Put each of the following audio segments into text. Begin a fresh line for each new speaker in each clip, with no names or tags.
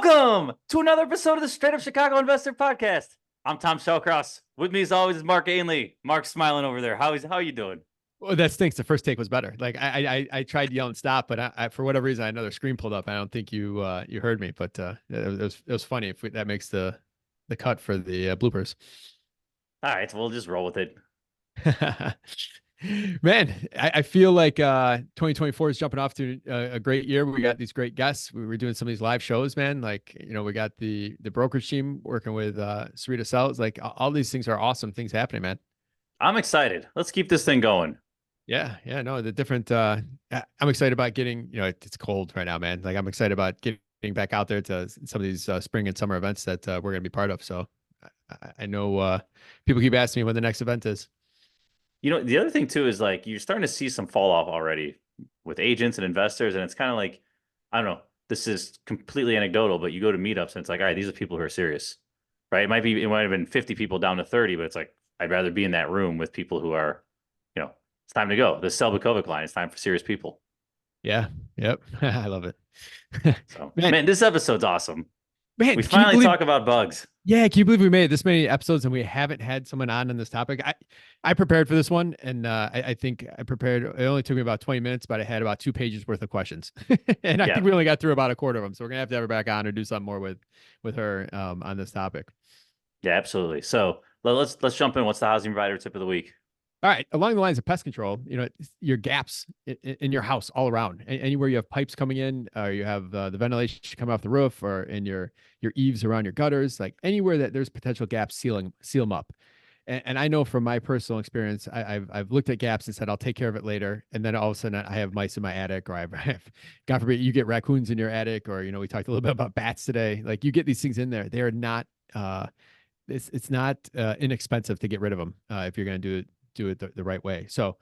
Welcome to another episode of the Straight Up Chicago Investor Podcast. I'm Tom Shellcross. With me, as always, is Mark Ainley. Mark's smiling over there. How are you doing?
Well, that stinks. The first take was better. Like I tried yelling stop, but I for whatever reason, another screen pulled up. I don't think you heard me, but it was funny. If that makes the cut for the bloopers.
All right, so we'll just roll with it.
Man, I feel like 2024 is jumping off to a great year. We got these great guests. We were doing some of these live shows, man. Like, we got the brokerage team working with Sarita Sells. Like, all these things are awesome things happening, man.
I'm excited. Let's keep this thing going.
Yeah, no, the different. I'm excited about getting. It's cold right now, man. Like, I'm excited about getting back out there to some of these spring and summer events that we're gonna be part of. So, I know people keep asking me when the next event is.
The other thing too is like you're starting to see some fall off already with agents and investors, and it's kind of like, I don't know. This is completely anecdotal, but you go to meetups and it's like, all right, these are people who are serious, right? It might have been 50 people down to 30, but it's like I'd rather be in that room with people who are, it's time to go. The Selbakovic line. It's time for serious people.
Yeah. Yep. I love it.
So, man, this episode's awesome.
Man,
we finally talk about bugs.
Yeah, can you believe we made this many episodes and we haven't had someone on this topic? I prepared for this one, and I think I prepared. It only took me about 20 minutes, but I had about 2 pages worth of questions, and I think we only got through about a quarter of them. So we're gonna have to her back on or do something more with her on this topic.
Yeah, absolutely. So let's jump in. What's the housing provider tip of the week?
All right, along the lines of pest control, your gaps in your house all around, anywhere you have pipes coming in, or you have the ventilation coming off the roof, or in your eaves around your gutters, like anywhere that there's potential gaps, seal them up. And I know from my personal experience, I've looked at gaps and said I'll take care of it later, and then all of a sudden I have mice in my attic, or I have, God forbid, you get raccoons in your attic, or we talked a little bit about bats today. Like, you get these things in there, they are not. It's not inexpensive to get rid of them if you're going to do it the right way. So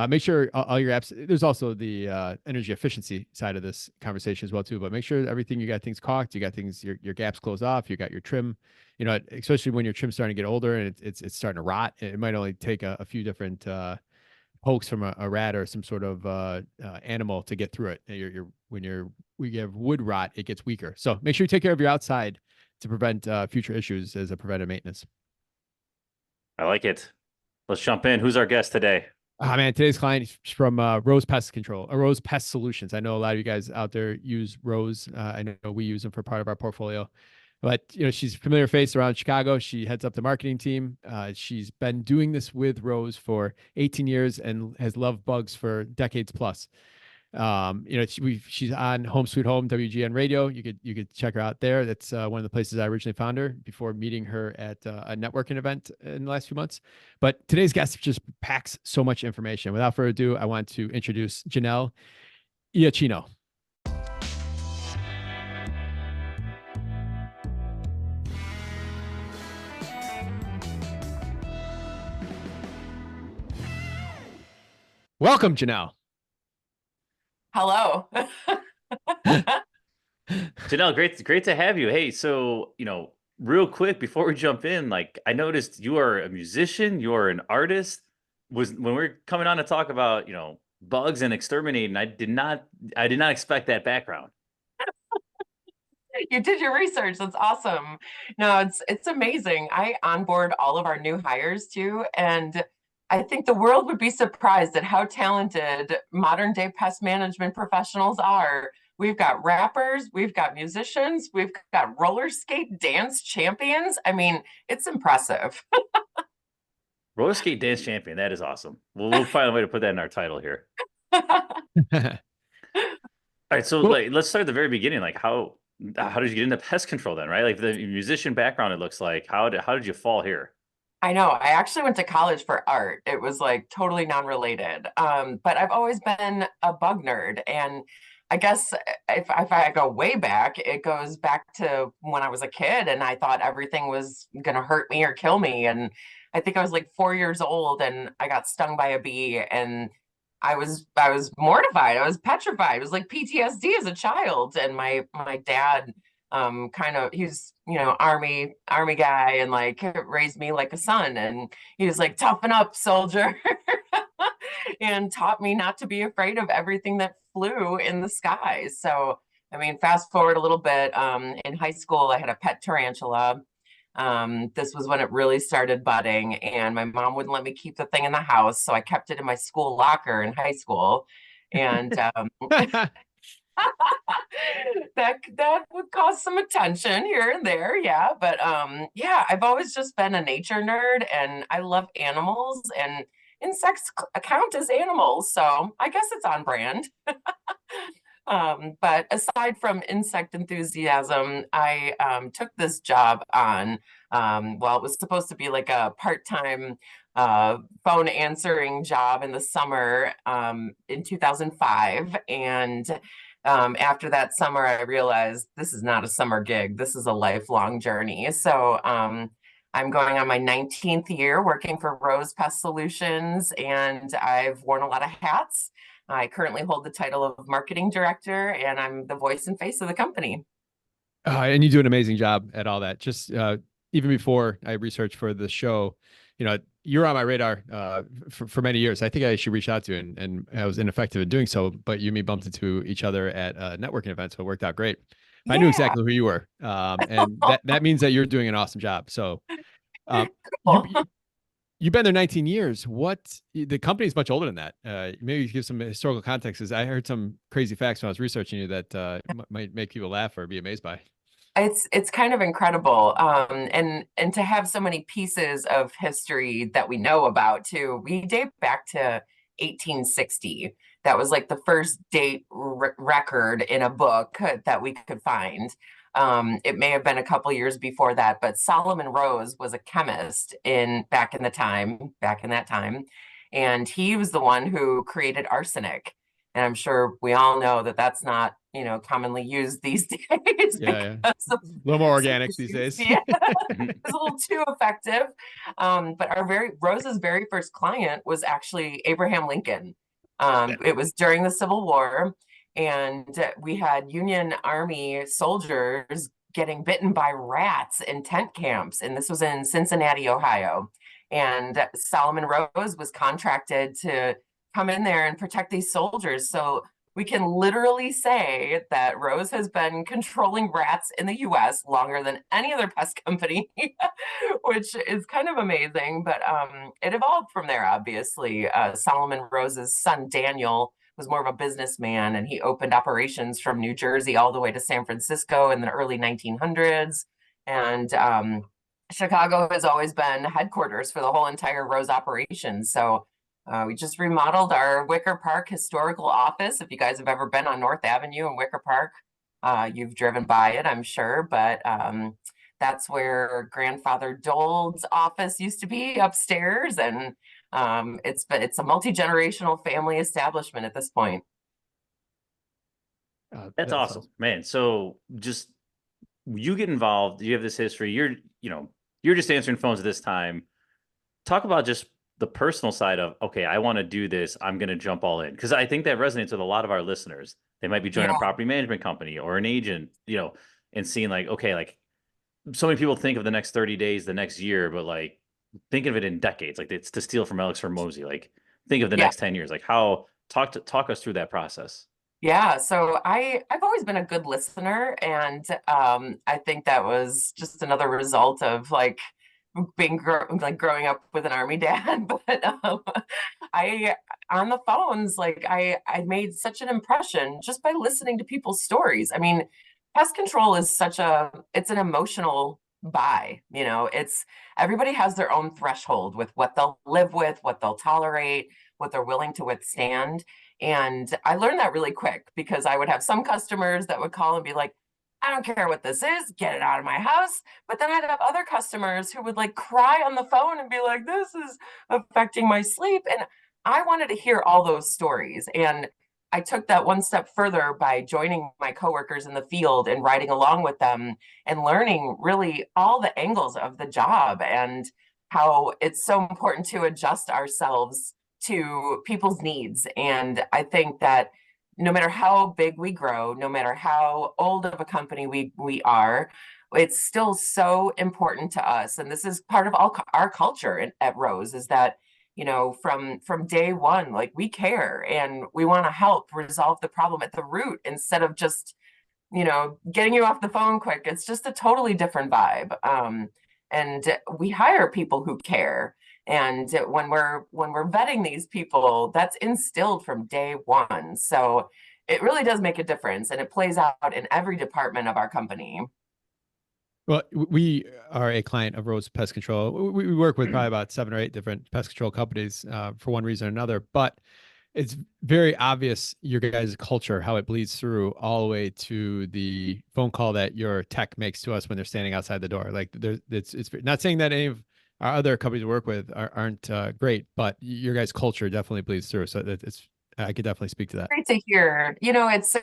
make sure all your apps, there's also the energy efficiency side of this conversation as well too, but make sure everything, you got things caulked, you got things, your gaps closed off, you got your trim, especially when your trim's starting to get older and it's starting to rot. It might only take a few different pokes from a rat or some sort of animal to get through it. When you have wood rot, it gets weaker. So make sure you take care of your outside to prevent future issues as a preventive maintenance.
I like it. Let's jump in. Who's our guest today?
Man, today's client is from Rose Pest Rose Pest Solutions. I know a lot of you guys out there use Rose. I know we use them for part of our portfolio, but she's a familiar face around Chicago. She heads up the marketing team. She's been doing this with Rose for 18 years and has loved bugs for decades plus. She's on Home Sweet Home WGN Radio. You could check her out there. That's one of the places I originally found her before meeting her at a networking event in the last few months. But today's guest just packs so much information. Without further ado, I want to introduce Janelle Iaccino. Welcome, Janelle.
Hello.
Janelle, great to have you. Hey, so, real quick before we jump in, like, I noticed you are a musician, you're an artist. When we were coming on to talk about, bugs and exterminating, I did not expect that background.
You did your research. That's awesome. No, it's amazing. I onboard all of our new hires too, and I think the world would be surprised at how talented modern day pest management professionals are. We've got rappers, we've got musicians, we've got roller skate dance champions. I mean, it's impressive.
Roller skate dance champion. That is awesome. We'll find a way to put that in our title here. All right. So let's start at the very beginning. Like, how did you get into pest control then, right? Like, the musician background, it looks like. How did you fall here?
I know. I actually went to college for art. It was like totally non-related. But I've always been a bug nerd. And I guess if I go way back, it goes back to when I was a kid and I thought everything was going to hurt me or kill me. And I think I was like 4 years old and I got stung by a bee and I was mortified. I was petrified. It was like PTSD as a child. And my dad he's army guy and like raised me like a son, and he was like, toughen up, soldier. And taught me not to be afraid of everything that flew in the sky. So I mean, fast forward a little bit. In high school, I had a pet tarantula. This was when it really started budding, and my mom wouldn't let me keep the thing in the house, so I kept it in my school locker in high school. And that would cause some attention here and there, yeah. But yeah, I've always just been a nature nerd, and I love animals, and insects count as animals, so I guess it's on brand. But aside from insect enthusiasm, I took this job on. Well, it was supposed to be like a part-time phone answering job in the summer in 2005. And after that summer, I realized this is not a summer gig. This is a lifelong journey. So I'm going on my 19th year working for Rose Pest Solutions, and I've worn a lot of hats. I currently hold the title of marketing director, and I'm the voice and face of the company.
And you do an amazing job at all that. Just even before I researched for the show, you're on my radar for many years. I think I should reach out to you, and I was ineffective in doing so, but you and me bumped into each other at a networking event, so it worked out great. I knew
Yeah,
exactly who you were, and that means that you're doing an awesome job. So you
cool.
you've been there 19 years. The company is much older than that. Maybe give some historical context. Because I heard some crazy facts when I was researching you that might make people laugh or be amazed by.
It's kind of incredible, and to have so many pieces of history that we know about too. We date back to 1860. That was like the first date record in a book that we could find. It may have been a couple years before that, but Solomon Rose was a chemist in back in that time, and he was the one who created arsenic. And I'm sure we all know that that's not, commonly used these days
Yeah, yeah.
because of
A little more
some
organics these
issues.
days.
Yeah, it's a little too effective. But Rose's very first client was actually Abraham Lincoln. It was during the Civil War, and we had Union Army soldiers getting bitten by rats in tent camps, and this was in Cincinnati, Ohio. And Solomon Rose was contracted to come in there and protect these soldiers. So we can literally say that Rose has been controlling rats in the US longer than any other pest company, which is kind of amazing. But it evolved from there, obviously. Solomon Rose's son, Daniel, was more of a businessman, and he opened operations from New Jersey all the way to San Francisco in the early 1900s. And Chicago has always been headquarters for the whole entire Rose operation. So we just remodeled our Wicker Park historical office. If you guys have ever been on North Avenue in Wicker Park, you've driven by it, I'm sure. But that's where Grandfather Dole's office used to be upstairs, and it's a multi-generational family establishment at this point.
That's
That's
awesome,
awesome.
man. So just you get involved, you have this history, you're just answering phones at this time. Talk about just the personal side of, okay, I want to do this. I'm going to jump all in. Cause I think that resonates with a lot of our listeners. They might be joining a
Yeah,
property management company or an agent, and seeing like, okay, like so many people think of the next 30 days, the next year, but like think of it in decades. Like it's to steal from Alex Hormozy. Like think of the
yeah.
next 10 years. Like how talk us through that process.
Yeah, so I've always been a good listener, and I think that was just another result of like growing up with an army dad. But I on the phones, like I made such an impression just by listening to people's stories. I mean, pest control is it's an emotional buy. It's everybody has their own threshold with what they'll live with, what they'll tolerate, what they're willing to withstand. And I learned that really quick because I would have some customers that would call and be like, I don't care what this is, get it out of my house. But then I'd have other customers who would like cry on the phone and be like, this is affecting my sleep. And I wanted to hear all those stories. And I took that one step further by joining my coworkers in the field and riding along with them and learning really all the angles of the job and how it's so important to adjust ourselves to people's needs. And I think that no matter how big we grow, no matter how old of a company we are, it's still so important to us. And this is part of our culture at Rose is that from day one, like we care and we want to help resolve the problem at the root instead of just getting you off the phone quick. It's just a totally different vibe. And we hire people who care. And when we're vetting these people, that's instilled from day one. So it really does make a difference, and it plays out in every department of our company.
Well, we are a client of Rose Pest Control. We work with probably about 7 or 8 different pest control companies for one reason or another, but it's very obvious your guys' culture, how it bleeds through all the way to the phone call that your tech makes to us when they're standing outside the door. Like it's not saying that any of our other companies we work with aren't great, but your guys' culture definitely bleeds through. So it's I could definitely speak to that.
Great to hear. It's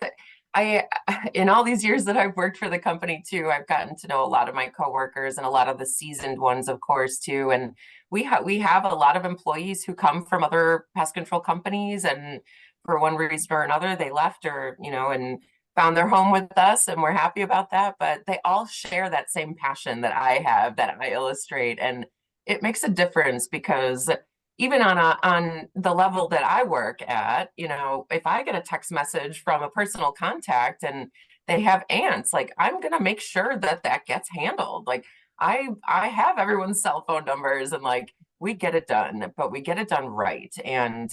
I in all these years that I've worked for the company too, I've gotten to know a lot of my coworkers and a lot of the seasoned ones, of course, too. And we have a lot of employees who come from other pest control companies, and for one reason or another, they left, or and found their home with us, and we're happy about that. But they all share that same passion that I have, that I illustrate, and it makes a difference because even on the level that I work at, if I get a text message from a personal contact and they have ants, like I'm gonna make sure that that gets handled. Like I have everyone's cell phone numbers, and like we get it done, but we get it done right. And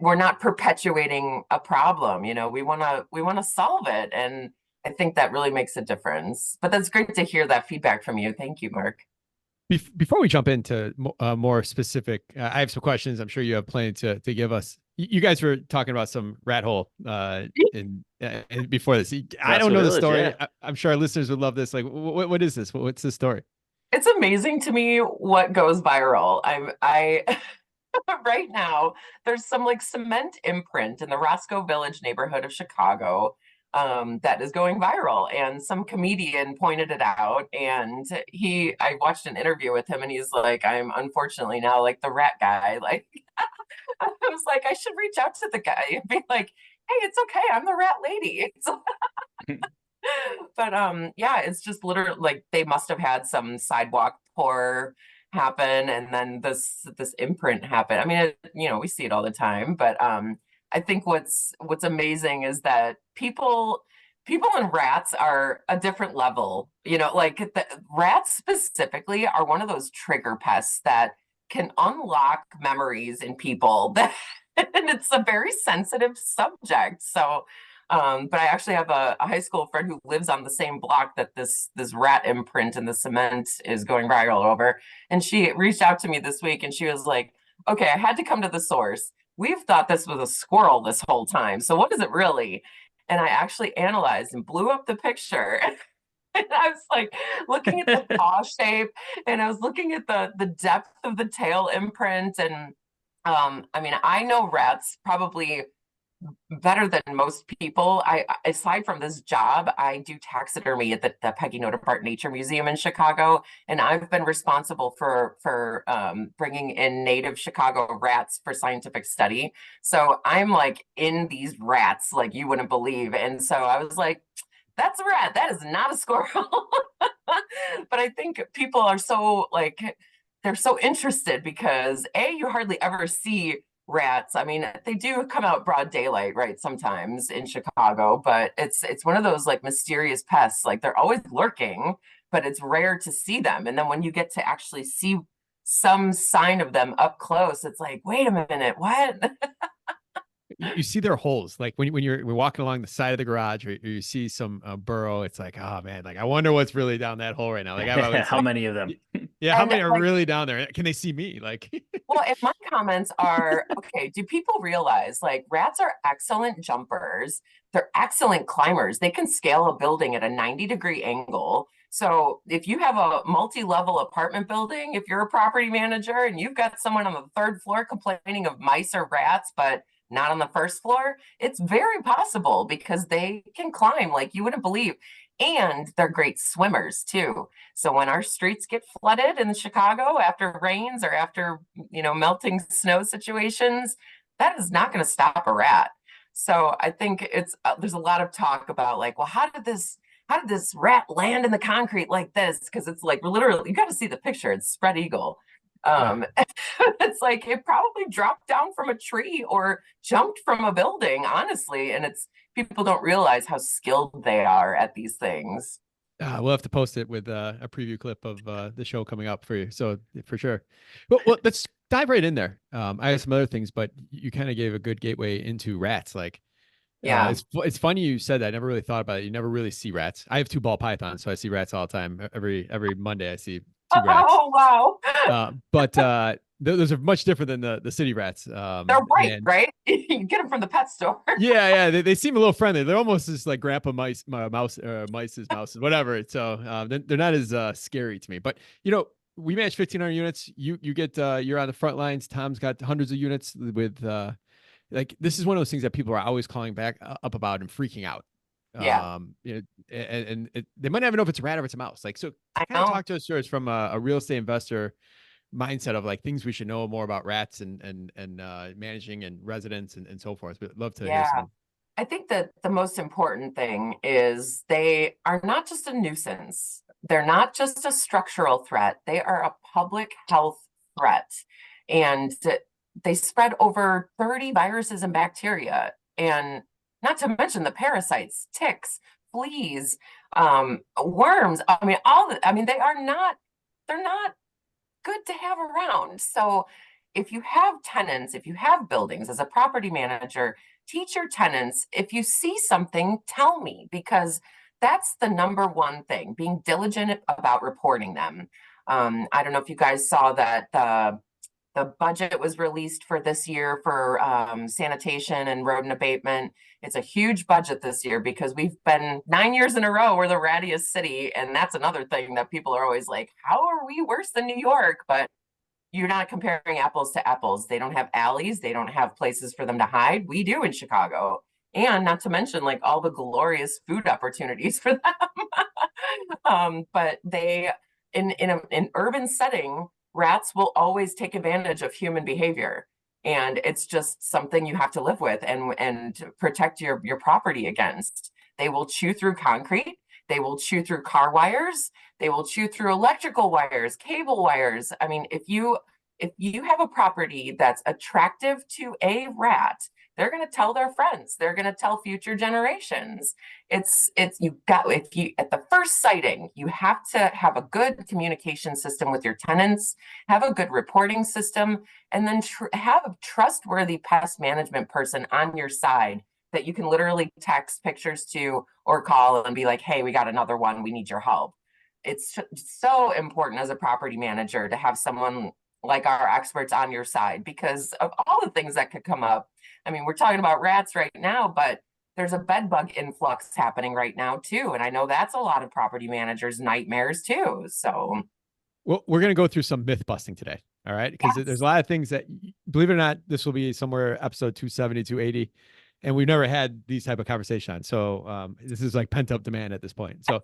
we're not perpetuating a problem. We want to solve it, and I think that really makes a difference. But that's great to hear that feedback from you. Thank you, Mark.
Before we jump into more specific, I have some questions. I'm sure you have plenty to give us. You guys were talking about some rat hole in before this. I don't know the
Village,
story.
yeah.
I'm sure our listeners would love this. Like, what is this? What's the story?
It's amazing to me what goes viral. I right now there's some like cement imprint in the Roscoe Village neighborhood of Chicago, that is going viral, and some comedian pointed it out, and I watched an interview with him, and he's like, I'm unfortunately now like the rat guy. Like I was like, I should reach out to the guy and be like, hey, it's okay, I'm the rat lady. But yeah, it's just literally like they must have had some sidewalk pour happen, and then this imprint happen. I mean, we see it all the time, but I think what's amazing is that people and rats are a different level. Like the rats specifically are one of those trigger pests that can unlock memories in people that and it's a very sensitive subject. So but I actually have a high school friend who lives on the same block that this rat imprint in the cement is going viral over. And she reached out to me this week, and she was like, okay, I had to come to the source. We've thought this was a squirrel this whole time. So what is it really? And I actually analyzed and blew up the picture. And I was like looking at the paw shape, and I was looking at the depth of the tail imprint. And I mean, I know rats probably better than most people. I aside from this job, I do taxidermy at the Peggy Noda Park Nature Museum in Chicago, and I've been responsible for bringing in native Chicago rats for scientific study. So I'm like in these rats like you wouldn't believe, and so I was like, "That's a rat. That is not a squirrel." But I think people are so like they're so interested because you hardly ever see rats. I mean, they do come out broad daylight, right? Sometimes in Chicago, but it's one of those like mysterious pests. Like they're always lurking, but it's rare to see them. And then when you get to actually see some sign of them up close, it's like, wait a minute, what?
You see their holes, like when we're walking along the side of the garage, or you see some burrow. It's like, oh man, like I wonder what's really down that hole right now. Like I've always
How
like,
many of them?
yeah, how
And
many are
like,
really down there? Can they see me? Like,
well, and my comments are, okay, do people realize like rats are excellent jumpers? They're excellent climbers. They can scale a building at a 90-degree angle. So if you have a multi-level apartment building, if you're a property manager and you've got someone on the third floor complaining of mice or rats, but not on the first floor, it's very possible because they can climb like you wouldn't believe. And they're great swimmers too. So when our streets get flooded in Chicago after rains or after, melting snow situations, that is not going to stop a rat. So I think there's a lot of talk about like, well, how did this rat land in the concrete like this? Because it's like literally, you got to see the picture. It's spread eagle. Um, it's like it probably dropped down from a tree or jumped from a building, honestly. And it's people don't realize how skilled they are at these things.
We'll have to post it with a preview clip of the show coming up for you. So for sure. Well, let's dive right in there. I have some other things, but you kind of gave a good gateway into rats. Like,
Yeah.
it's funny you said that. I never really thought about it. You never really see rats. I have two ball pythons, so I see rats all the time. Every Monday, I see two rats.
Oh, wow.
But those are much different than the city rats.
They're white,
And
right? You get them from the pet store.
yeah, they seem a little friendly. They're almost just like grandpa mice's mouses, whatever. So they're not as scary to me. But we manage 1,500 units. You get you're on the front lines. Tom's got hundreds of units with like this is one of those things that people are always calling back up about and freaking out.
Yeah,
They might not even know if it's a rat or if it's a mouse. Like, so
I
kind of
know.
talk to us first from a real estate investor mindset of like things we should know more about rats and managing and residents and so forth. But love to hear
Yeah.
some.
I think that the most important thing is they are not just a nuisance. They're not just a structural threat. They are a public health threat. And they spread over 30 viruses and bacteria. And not to mention the parasites, ticks, fleas, worms. I mean, they're not good to have around. So if you have tenants, if you have buildings as a property manager, teach your tenants, if you see something, tell me, because that's the number one thing, being diligent about reporting them. I don't know if you guys saw that the budget was released for this year for sanitation and rodent abatement. It's a huge budget this year because we've been 9 years in a row, we're the rattiest city. And that's another thing that people are always like, how are we worse than New York? But you're not comparing apples to apples. They don't have alleys, they don't have places for them to hide. We do in Chicago. And not to mention like all the glorious food opportunities for them. But they in an urban setting, rats will always take advantage of human behavior. And it's just something you have to live with and protect your property against. They will chew through concrete, they will chew through car wires, they will chew through electrical wires, cable wires. I mean, if you have a property that's attractive to a rat, they're going to tell their friends, they're going to tell future generations. It's you got if you at the first sighting, you have to have a good communication system with your tenants, have a good reporting system, and then have a trustworthy pest management person on your side that you can literally text pictures to or call and be like, hey, we got another one, we need your help. It's so important as a property manager to have someone like our experts on your side because of all the things that could come up. I mean, we're talking about rats right now, but there's a bed bug influx happening right now too. And I know that's a lot of property managers' nightmares too. So,
Well, we're going to go through some myth busting today. All right. Because there's a
yes.
lot of things that, believe it or not, this will be somewhere episode 270, 280. And we've never had these type of conversation on. So this is like pent up demand at this point. So,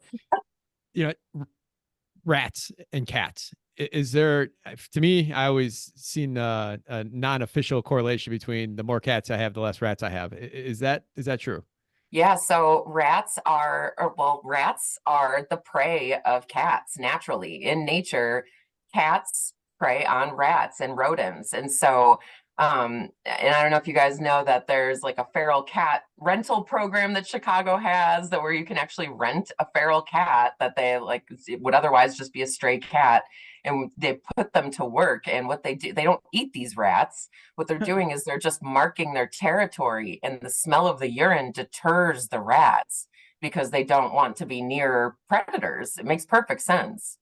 rats and cats. Is there, to me, I always seen a non-official correlation between the more cats I have, the less rats I have. Is that true?
Yeah, so rats are the prey of cats naturally. In nature, cats prey on rats and rodents. And so, and I don't know if you guys know that there's like a feral cat rental program that Chicago has that where you can actually rent a feral cat that they like would otherwise just be a stray cat. And they put them to work. And what they do, they don't eat these rats. What they're doing is they're just marking their territory, and the smell of the urine deters the rats because they don't want to be near predators. It makes perfect sense.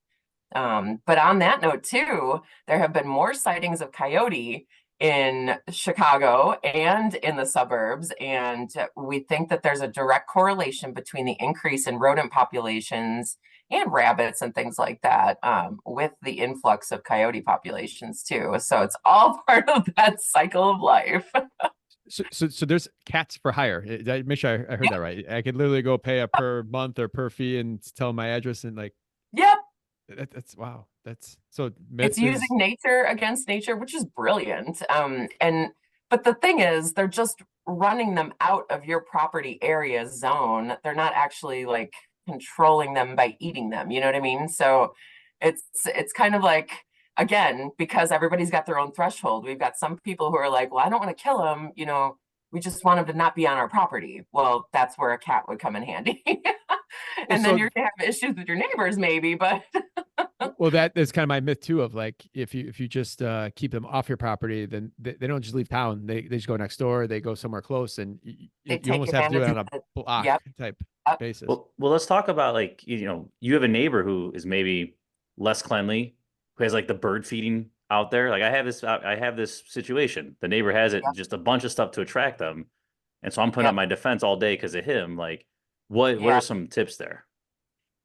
But on that note, too, there have been more sightings of coyote in Chicago and in the suburbs. And we think that there's a direct correlation between the increase in rodent populations and rabbits and things like that with the influx of coyote populations, too. So it's all part of that cycle of life.
So there's cats for hire. Make sure I heard that right. I could literally go pay a per month or per fee and tell my address and like,
Yep.
that's wow. That's so
It's
myth
using
is
nature against nature, which is brilliant. But the thing is, they're just running them out of your property area zone. They're not actually like controlling them by eating them. You know what I mean? So it's kind of like again, because everybody's got their own threshold, we've got some people who are like, well, I don't want to kill him, we just want him to not be on our property. Well, that's where a cat would come in handy.
Well,
And then
so
you're gonna have issues with your neighbors, maybe, but
well, that is kind of my myth too. Of like, if you just keep them off your property, then they don't just leave town. They just go next door. They go somewhere close, and
they
you
take
almost have to do it
advantage of
on a
it.
block
Yep.
type
Yep.
basis.
Well, let's talk about like, you have a neighbor who is maybe less cleanly, who has like the bird feeding out there. Like I have this situation. The neighbor has it
Yep.
just a bunch of stuff to attract them. And so I'm putting up
Yep.
my defense all day because of him. Like, what
Yeah.
are some tips there?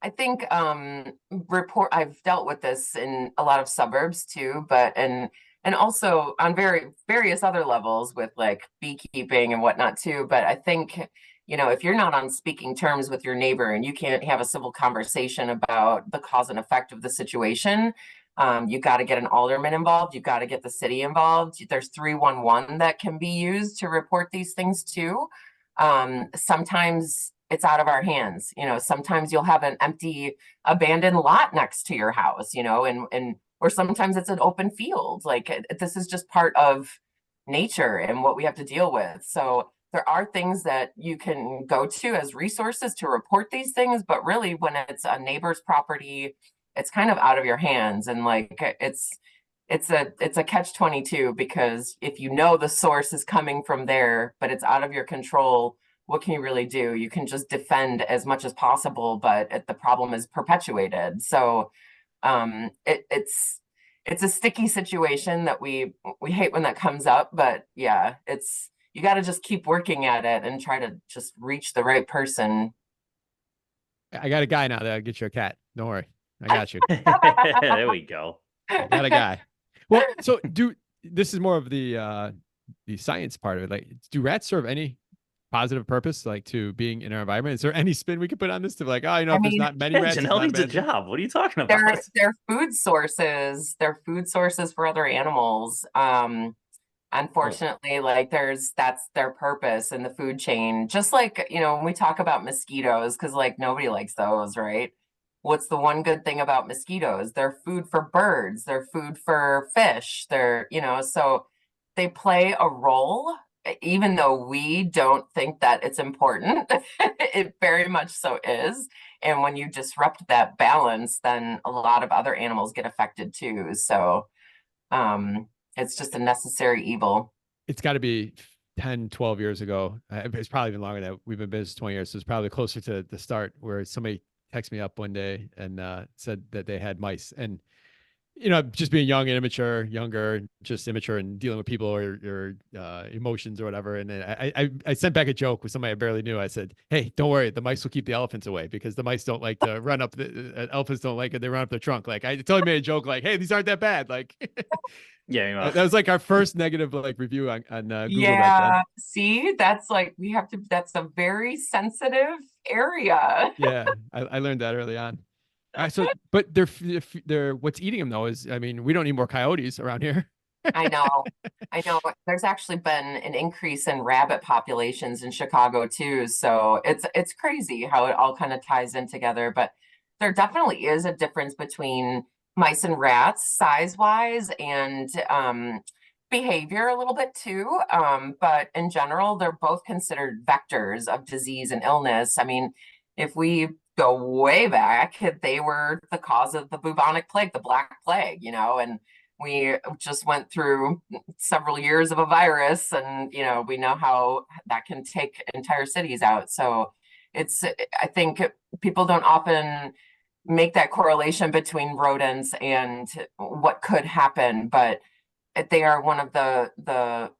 I think I've dealt with this in a lot of suburbs too, but and also on various other levels with like beekeeping and whatnot too. But I think, if you're not on speaking terms with your neighbor and you can't have a civil conversation about the cause and effect of the situation, you got to get an alderman involved. You got to get the city involved. There's 311 that can be used to report these things too. Sometimes it's out of our hands. Sometimes you'll have an empty, abandoned lot next to your house, and or sometimes it's an open field. Like this is just part of nature and what we have to deal with. So there are things that you can go to as resources to report these things, but really when it's a neighbor's property, it's kind of out of your hands. And like it's a catch 22, because if the source is coming from there, but it's out of your control, what can you really do? You can just defend as much as possible, but the problem is perpetuated. So it's a sticky situation that we hate when that comes up, but yeah, you got to just keep working at it and try to just reach the right person.
I got a guy now that'll get you a cat. Don't worry, I got you.
There we go.
I got a guy. Well, so this is more of the science part of it. Like, do rats serve any positive purpose, like to being in our environment? Is there any spin we could put on this to like,
I
if there's
mean,
not many
Yeah,
rats, it's
Janelle
not a
needs a
bad thing?
job. What are you talking about?
they're food sources. They're food sources for other animals.
Oh,
Unfortunately, like that's their purpose in the food chain. Just like, when we talk about mosquitoes, because like nobody likes those, right? What's the one good thing about mosquitoes? They're food for birds, they're food for fish, so they play a role, even though we don't think that it's important. It very much so is. And when you disrupt that balance, then a lot of other animals get affected too. So it's just a necessary evil.
It's got to be 10, 12 years ago. It's probably even longer than that. We've been business 20 years. So it's probably closer to the start where somebody texted me up one day and said that they had mice. And just being young and immature, younger, just immature and dealing with people or your emotions or whatever. And then I sent back a joke with somebody I barely knew. I said, "Hey, don't worry, the mice will keep the elephants away because the mice don't like to run up. Elephants don't like it. They run up their trunk." Like I totally made a joke, like, "Hey, these aren't that bad." Like
yeah.
that was like our first negative like review on Google back then.
Yeah, see, that's like that's a very sensitive area.
Yeah, I learned that early on. All right, so but they're what's eating them though is I mean we don't need more coyotes around here.
I know. I know. There's actually been an increase in rabbit populations in Chicago too. So it's crazy how it all kind of ties in together. But there definitely is a difference between mice and rats, size wise, and behavior a little bit too. But in general, they're both considered vectors of disease and illness. I mean, if we go way back, they were the cause of the bubonic plague, the Black Plague, and we just went through several years of a virus, and we know how that can take entire cities out. So I think people don't often make that correlation between rodents and what could happen, but they are one of the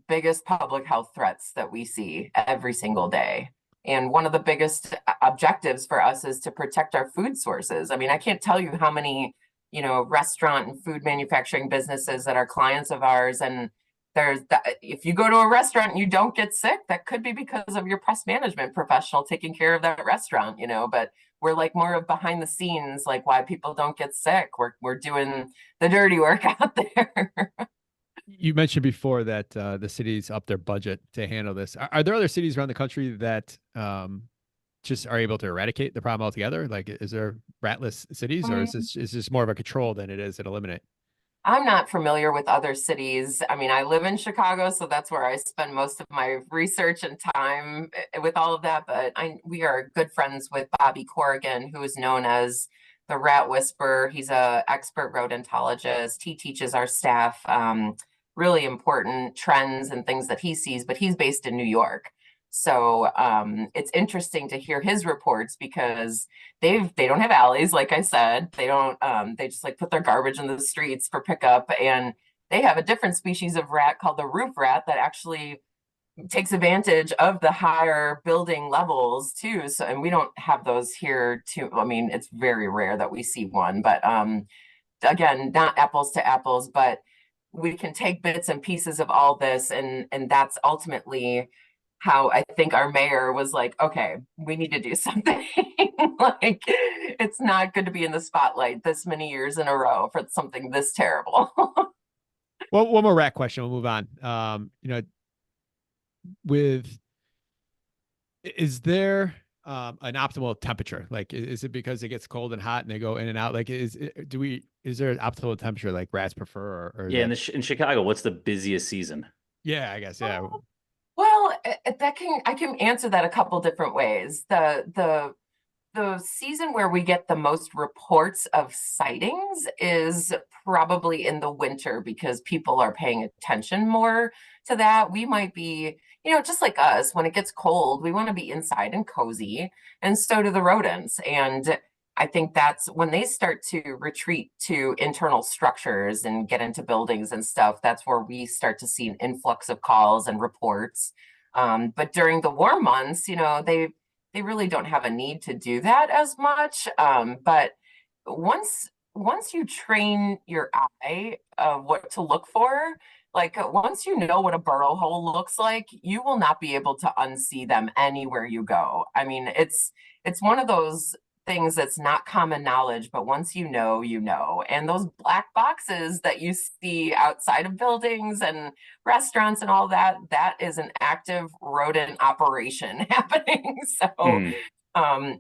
biggest public health threats that we see every single day. And one of the biggest objectives for us is to protect our food sources. I mean, I can't tell you how many, restaurant and food manufacturing businesses that are clients of ours. And if you go to a restaurant and you don't get sick, that could be because of your pest management professional taking care of that restaurant, but we're like more of behind the scenes, like why people don't get sick. We're doing the dirty work out there.
You mentioned before that the cities up their budget to handle this. Are there other cities around the country that just are able to eradicate the problem altogether? Like, is there ratless cities, or is this more of a control than it is an eliminate?
I'm not familiar with other cities. I mean, I live in Chicago, so that's where I spend most of my research and time with all of that. But we are good friends with Bobby Corrigan, who is known as the Rat Whisperer. He's a expert rodentologist. He teaches our staff really important trends and things that he sees, but he's based in New York. So it's interesting to hear his reports because they don't have alleys, like I said. They don't they just like put their garbage in the streets for pickup, and they have a different species of rat called the roof rat that actually takes advantage of the higher building levels too. So, and we don't have those here too. I mean, it's very rare that we see one, but again, not apples to apples, but we can take bits and pieces of all this, and that's ultimately how I think our mayor was like, okay, we need to do something. Like, it's not good to be in the spotlight this many years in a row for something this terrible.
Well, one more rat question. We'll move on. Is there an optimal temperature? Like, is it because it gets cold and hot and they go in and out? Like, is there an optimal temperature like rats prefer, or
Yeah, in Chicago, what's the busiest season?
yeah, I guess, yeah.
Well, I can answer that a couple different ways. The season where we get the most reports of sightings is probably in the winter because people are paying attention more to that. We might be, just like us, when it gets cold, we want to be inside and cozy, and so do the rodents. And I think that's when they start to retreat to internal structures and get into buildings and stuff. That's where we start to see an influx of calls and reports. But during the warm months, they really don't have a need to do that as much. But once you train your eye of what to look for, like once you know what a burrow hole looks like, you will not be able to unsee them anywhere you go. I mean, it's one of those things that's not common knowledge, but once you know, you know. And those black boxes that you see outside of buildings and restaurants and all that, that is an active rodent operation happening. So
Hmm.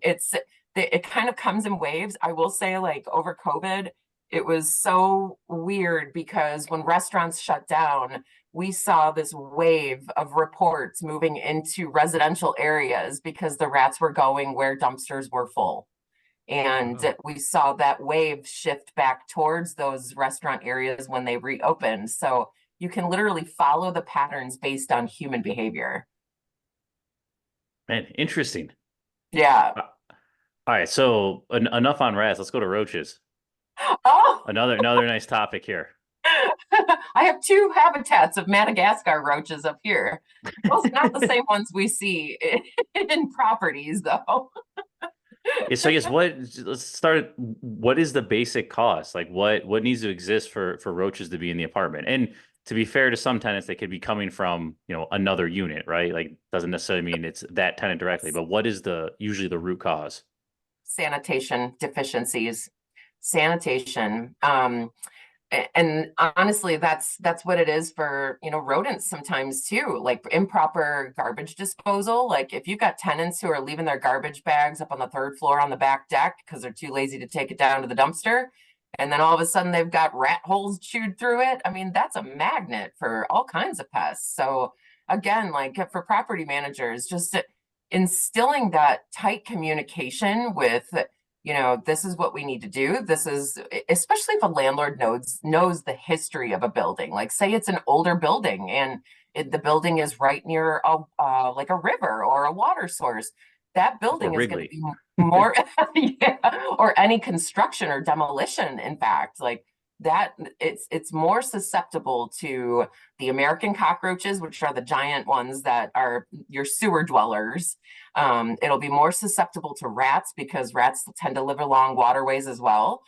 it kind of comes in waves. I will say, like, over COVID, it was so weird because when restaurants shut down, we saw this wave of reports moving into residential areas because the rats were going where dumpsters were full. And
Wow.
we saw that wave shift back towards those restaurant areas when they reopened. So you can literally follow the patterns based on human behavior.
Man, interesting.
Yeah.
All right, so enough on rats. Let's go to roaches.
Oh,
Another nice topic here.
I have two habitats of Madagascar roaches up here. Those are not the same ones we see in properties, though.
Yeah, so I guess let's start. What is the basic cost? Like what needs to exist for roaches to be in the apartment? And to be fair to some tenants, they could be coming from, another unit, right? Like doesn't necessarily mean it's that tenant directly, but what is usually the root cause?
Sanitation deficiencies. Sanitation. And honestly, that's what it is for, rodents sometimes too, like improper garbage disposal. Like if you've got tenants who are leaving their garbage bags up on the third floor on the back deck because they're too lazy to take it down to the dumpster, and then all of a sudden they've got rat holes chewed through it. I mean, that's a magnet for all kinds of pests. So again, like for property managers, just instilling that tight communication with, this is what we need to do. This is, especially if a landlord knows the history of a building. Like say it's an older building and the building is right near like a river or a water source. That
Or
building is going to
Wrigley?
be more, yeah, or any construction or demolition. In fact, like that, it's more susceptible to the American cockroaches, which are the giant ones that are your sewer dwellers. It'll be more susceptible to rats because rats tend to live along waterways as well.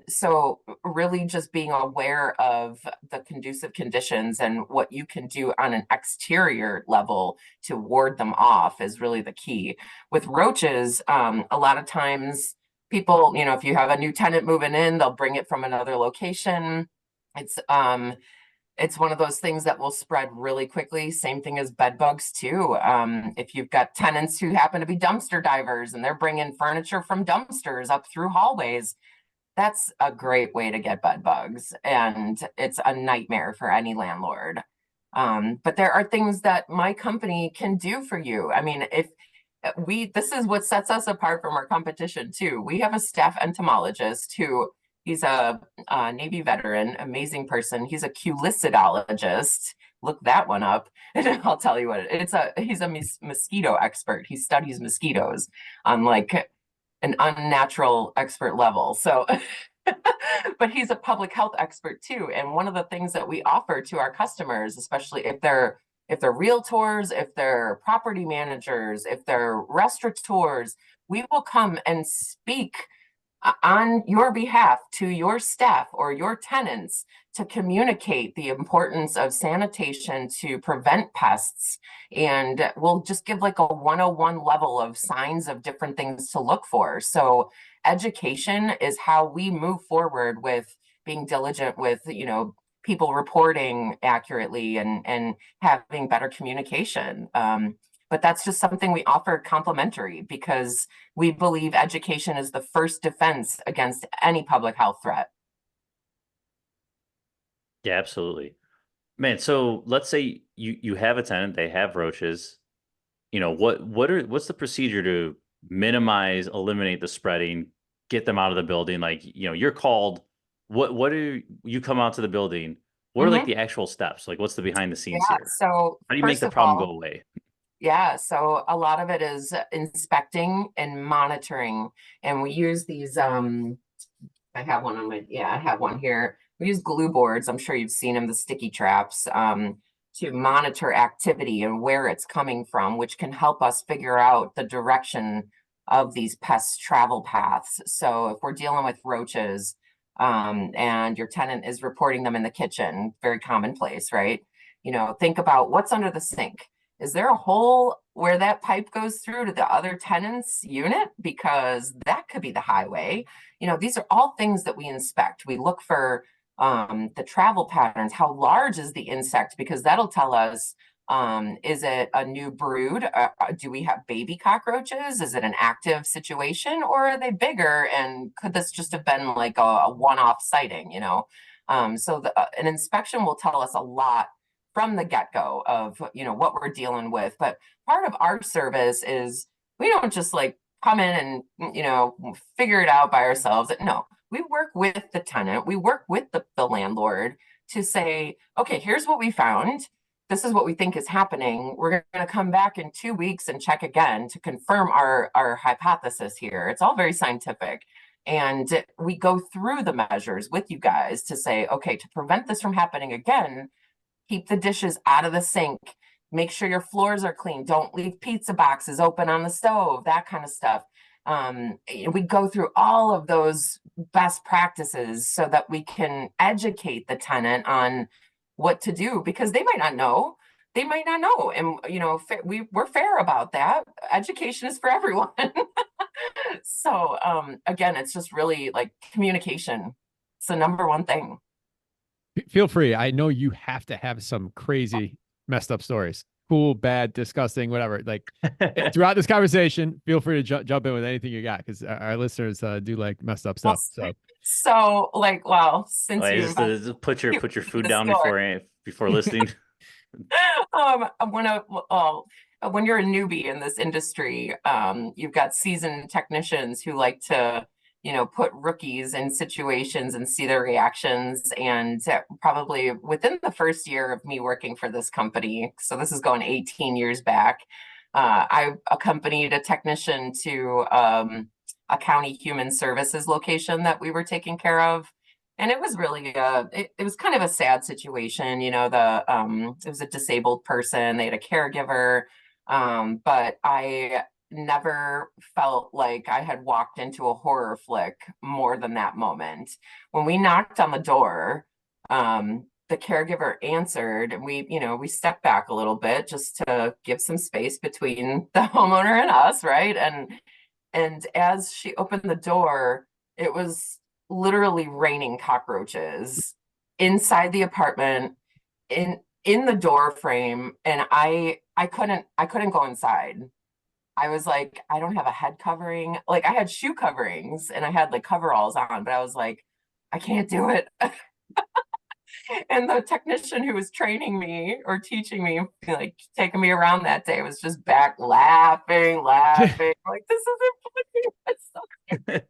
So really just being aware of the conducive conditions and what you can do on an exterior level to ward them off is really the key. With roaches, a lot of times people, if you have a new tenant moving in, they'll bring it from another location. It's it's one of those things that will spread really quickly. Same thing as bed bugs too. If you've got tenants who happen to be dumpster divers and they're bringing furniture from dumpsters up through hallways, That's a great way to get bed bugs, and it's a nightmare for any landlord. But there are things that my company can do for you. I mean, if this is what sets us apart from our competition too. We have a staff entomologist who he's a Navy veteran, amazing person. He's a culicidologist. Look that one up, and I'll tell you what he's a mosquito expert. He studies mosquitoes on like an unnatural expert level. So, but he's a public health expert too. And one of the things that we offer to our customers, especially if they're realtors, if they're property managers, if they're restaurateurs, we will come and speak on your behalf to your staff or your tenants to communicate the importance of sanitation to prevent pests. And we'll just give like a 101 level of signs of different things to look for. So education is how we move forward with being diligent with, people reporting accurately and having better communication. But that's just something we offer complimentary because we believe education is the first defense against any public health threat.
Yeah, absolutely. Man, so let's say you have a tenant, they have roaches. What's the procedure to minimize, eliminate the spreading, get them out of the building? Like, you're called. What do you come out to the building? What are like
Mhm.
the actual steps? Like, what's the behind the scenes
Yeah.
here?
So
How do you make
first
the
of
problem go
all,
away?
yeah, so a lot of it is inspecting and monitoring. And we use these I have one here. We use glue boards. I'm sure you've seen them, the sticky traps, to monitor activity and where it's coming from, which can help us figure out the direction of these pests' travel paths. So if we're dealing with roaches, and your tenant is reporting them in the kitchen, very commonplace, right? Think about what's under the sink. Is there a hole where that pipe goes through to the other tenant's unit? Because that could be the highway. These are all things that we inspect. We look for the travel patterns. How large is the insect? Because that'll tell us, is it a new brood? Do we have baby cockroaches? Is it an active situation, or are they bigger? And could this just have been like a one-off sighting? So an inspection will tell us a lot from the get-go of what we're dealing with. But part of our service is we don't just like come in and figure it out by ourselves. No, we work with the tenant, we work with the landlord to say, okay, here's what we found, this is what we think is happening. We're going to come back in 2 weeks and check again to confirm our hypothesis here. It's all very scientific. And we go through the measures with you guys to say, okay, to prevent this from happening again, keep the dishes out of the sink, make sure your floors are clean, don't leave pizza boxes open on the stove, that kind of stuff. We go through all of those best practices so that we can educate the tenant on what to do, because they might not know. They might not know. And, we're fair about that. Education is for everyone. So, again, it's just really like communication. It's the number one thing.
Feel free. I know you have to have some crazy messed up stories. Cool, bad, disgusting, whatever. Like throughout this conversation, feel free to jump in with anything you got, because our listeners do like messed up stuff.
So like, well, since
Like,
you invited
just put your food
the
down
story,
before listening.
when you're a newbie in this industry, you've got seasoned technicians who like to, put rookies in situations and see their reactions. And probably within the first year of me working for this company, so this is going 18 years back, I accompanied a technician to a county human services location that we were taking care of. And it was really it was kind of a sad situation. It was a disabled person, they had a caregiver, but I never felt like I had walked into a horror flick more than that moment when we knocked on the door. The caregiver answered, and we stepped back a little bit just to give some space between the homeowner and us, right? And as she opened the door, it was literally raining cockroaches inside the apartment, in the door frame, and I couldn't go inside. I was like, I don't have a head covering. Like I had shoe coverings and I had like coveralls on, but I was like, I can't do it. And the technician who was training me or teaching me, like taking me around that day, was just back laughing, laughing. Like, this isn't funny. It's so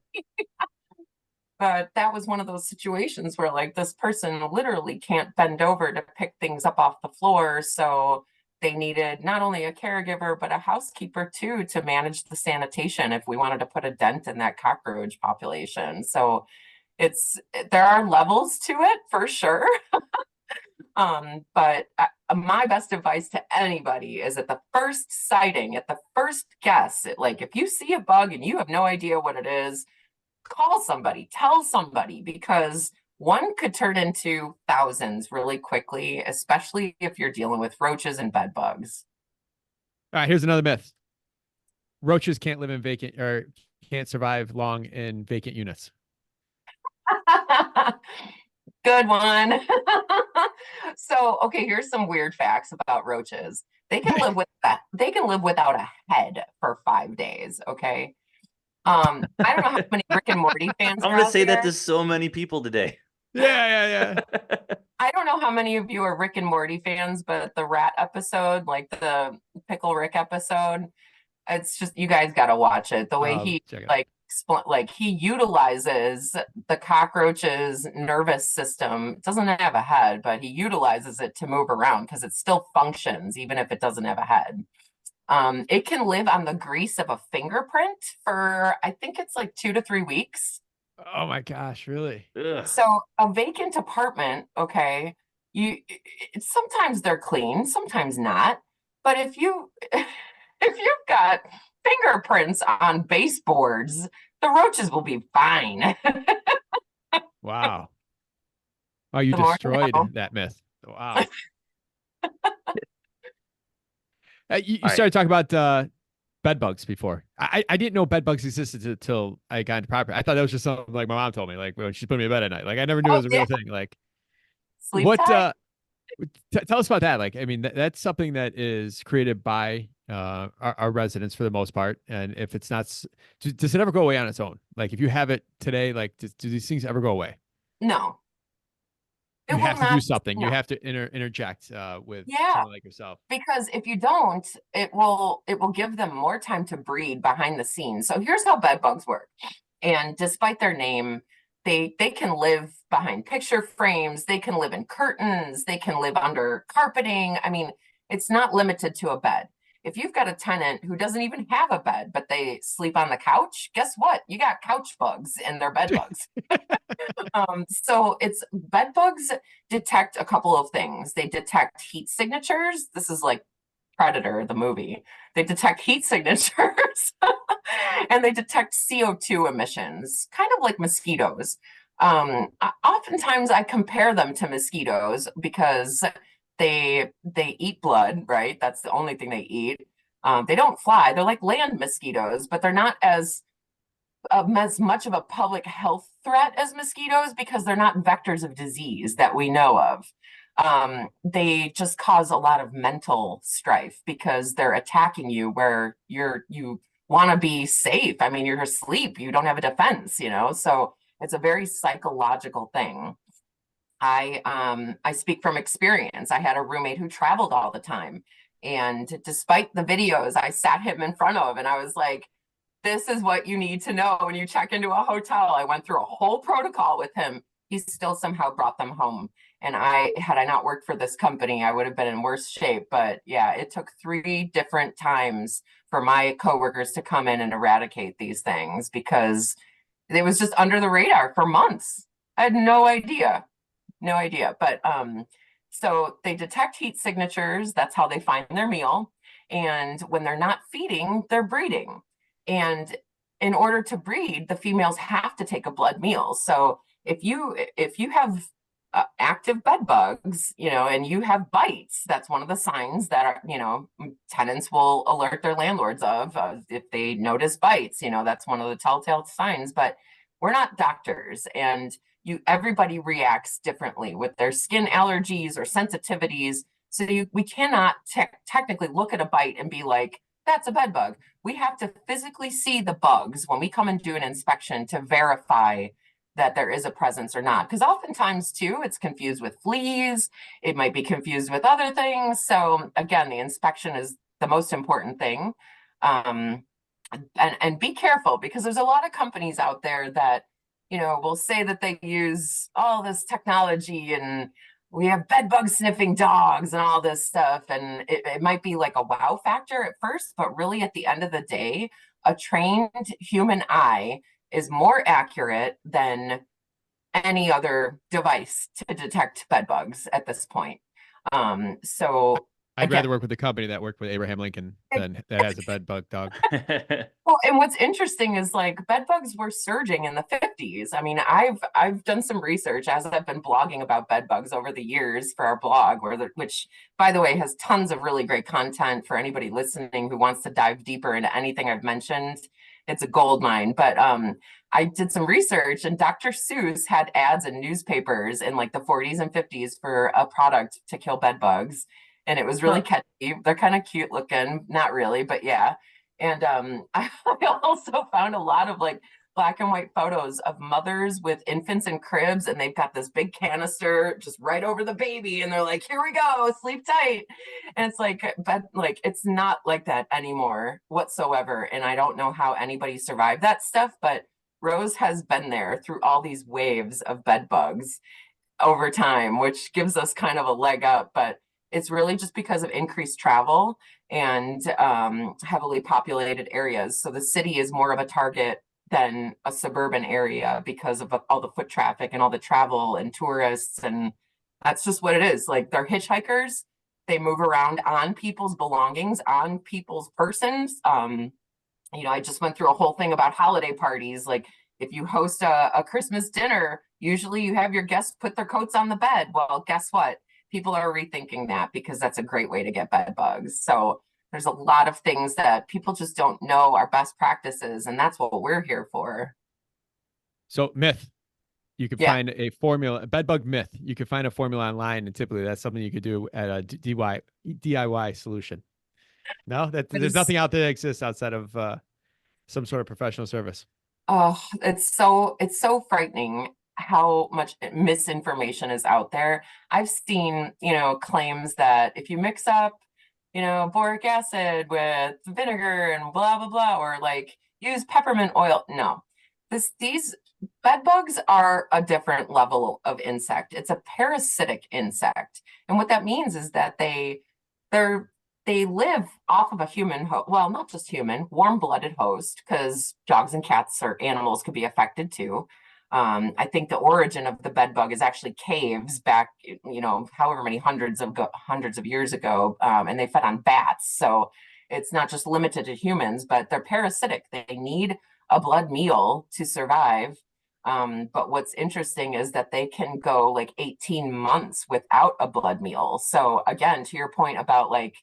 But that was one of those situations where like this person literally can't bend over to pick things up off the floor. So they needed not only a caregiver, but a housekeeper too to manage the sanitation if we wanted to put a dent in that cockroach population. So it's there are levels to it for sure. But my best advice to anybody is at the first sighting, at the first guess, like if you see a bug and you have no idea what it is, call somebody, tell somebody, because one could turn into thousands really quickly, especially if you're dealing with roaches and bed bugs.
All right, here's another myth. Roaches can't live in vacant or can't survive long in vacant units.
Good one. So, okay, here's some weird facts about roaches. They can live without a head for 5 days, okay? I don't know how many Rick and Morty fans
I'm
are
gonna
out
say that
there.
to so many people today.
Yeah.
I don't know how many of you are Rick and Morty fans, but the rat episode, like the Pickle Rick episode, it's just you guys got to watch it. The way
I'll
he
check it out.
like he utilizes the cockroach's nervous system. It doesn't have a head, but he utilizes it to move around because it still functions even if it doesn't have a head. It can live on the grease of a fingerprint for I think it's like 2 to 3 weeks.
Oh my gosh, really?
Ugh.
So a vacant apartment, okay, you sometimes they're clean, sometimes not. But if you if you've got fingerprints on baseboards, the roaches will be fine.
Wow. Oh, you
The more you
destroyed
know.
that myth. Wow. You
All right.
started talking about bed bugs before. I didn't know bed bugs existed until I got into property. I thought that was just something like my mom told me, like when she put me in bed at night. Like I never knew it
Oh
was a
yeah,
real thing. Like
sleep
what?
tight.
Tell us about that. Like I mean, that's something that is created by our residents for the most part. And if it's not, does it ever go away on its own? Like if you have it today, like do these things ever go away?
No,
You
it will
have to do
not.
something. You
No.
have to interject with
Yeah,
someone like yourself.
because if you don't, it will give them more time to breed behind the scenes. So here's how bed bugs work. And despite their name, they can live behind picture frames, they can live in curtains, they can live under carpeting. I mean, it's not limited to a bed. If you've got a tenant who doesn't even have a bed, but they sleep on the couch, guess what? You got couch bugs and they're bed bugs. So it's bed bugs detect a couple of things. They detect heat signatures. This is like Predator, the movie. They detect heat signatures and they detect CO2 emissions, kind of like mosquitoes. Oftentimes I compare them to mosquitoes because they eat blood, right? That's the only thing they eat. They don't fly. They're like land mosquitoes, but they're not as much of a public health threat as mosquitoes because they're not vectors of disease that we know of. They just cause a lot of mental strife because they're attacking you where you want to be safe. I mean, you're asleep, you don't have a defense, so it's a very psychological thing. I speak from experience. I had a roommate who traveled all the time, and despite the videos I sat him in front of, and I was like, this is what you need to know when you check into a hotel. I went through a whole protocol with him. He still somehow brought them home. And had I not worked for this company, I would have been in worse shape. But yeah, it took 3 different times for my coworkers to come in and eradicate these things because it was just under the radar for months. I had no idea, no idea. But so they detect heat signatures. That's how they find their meal. And when they're not feeding, they're breeding. And in order to breed, the females have to take a blood meal. So if you have active bed bugs, and you have bites, that's one of the signs that tenants will alert their landlords of if they notice bites. That's one of the telltale signs. But we're not doctors, and everybody reacts differently with their skin allergies or sensitivities. So we cannot technically look at a bite and be like, that's a bed bug. We have to physically see the bugs when we come and do an inspection to verify that there is a presence or not. Because oftentimes, too, it's confused with fleas. It might be confused with other things. So again, the inspection is the most important thing. Um, and be careful, because there's a lot of companies out there that, will say that they use all this technology and we have bed bug sniffing dogs and all this stuff. And it might be like a wow factor at first, but really at the end of the day, a trained human eye is more accurate than any other device to detect bed bugs at this point. So
I'd
again,
rather work with a company that worked with Abraham Lincoln than that has a bed bug dog.
well, and what's interesting is like bed bugs were surging in the 50s. I mean, I've done some research as I've been blogging about bed bugs over the years for our blog, which by the way has tons of really great content for anybody listening who wants to dive deeper into anything I've mentioned. It's a gold mine. But I did some research, and Dr. Seuss had ads in newspapers in like the 40s and 50s for a product to kill bed bugs. And it was really catchy. They're kind of cute looking, not really, but yeah. And I also found a lot of like black and white photos of mothers with infants in cribs, and they've got this big canister just right over the baby, and they're like, "Here we go, sleep tight." And it's like, but like it's not like that anymore whatsoever. And I don't know how anybody survived that stuff, but Rose has been there through all these waves of bed bugs over time, which gives us kind of a leg up. But it's really just because of increased travel and heavily populated areas. So the city is more of a target than a suburban area because of all the foot traffic and all the travel and tourists. And that's just what it is. Like they're hitchhikers. They move around on people's belongings, on people's persons. I just went through a whole thing about holiday parties. Like if you host a Christmas dinner, usually you have your guests put their coats on the bed. Well, guess what? People are rethinking that because that's a great way to get bed bugs. So there's a lot of things that people just don't know are best practices, and that's what we're here for.
So myth, you could
Yeah.
find a formula, a bed bug myth. You could find a formula online, and typically that's something you could do at a DIY solution. No, there's nothing out there that exists outside of some sort of professional service.
Oh, it's so frightening how much misinformation is out there. I've seen, claims that if you mix up, boric acid with vinegar and blah blah blah, or like use peppermint oil. No. These bed bugs are a different level of insect. It's a parasitic insect. And what that means is that they're they live off of a human well, not just human, warm-blooded host, because dogs and cats or animals could be affected too. I think the origin of the bed bug is actually caves back, however many hundreds of years ago, and they fed on bats. So it's not just limited to humans, but they're parasitic. They need a blood meal to survive. But what's interesting is that they can go like 18 months without a blood meal. So again, to your point about like,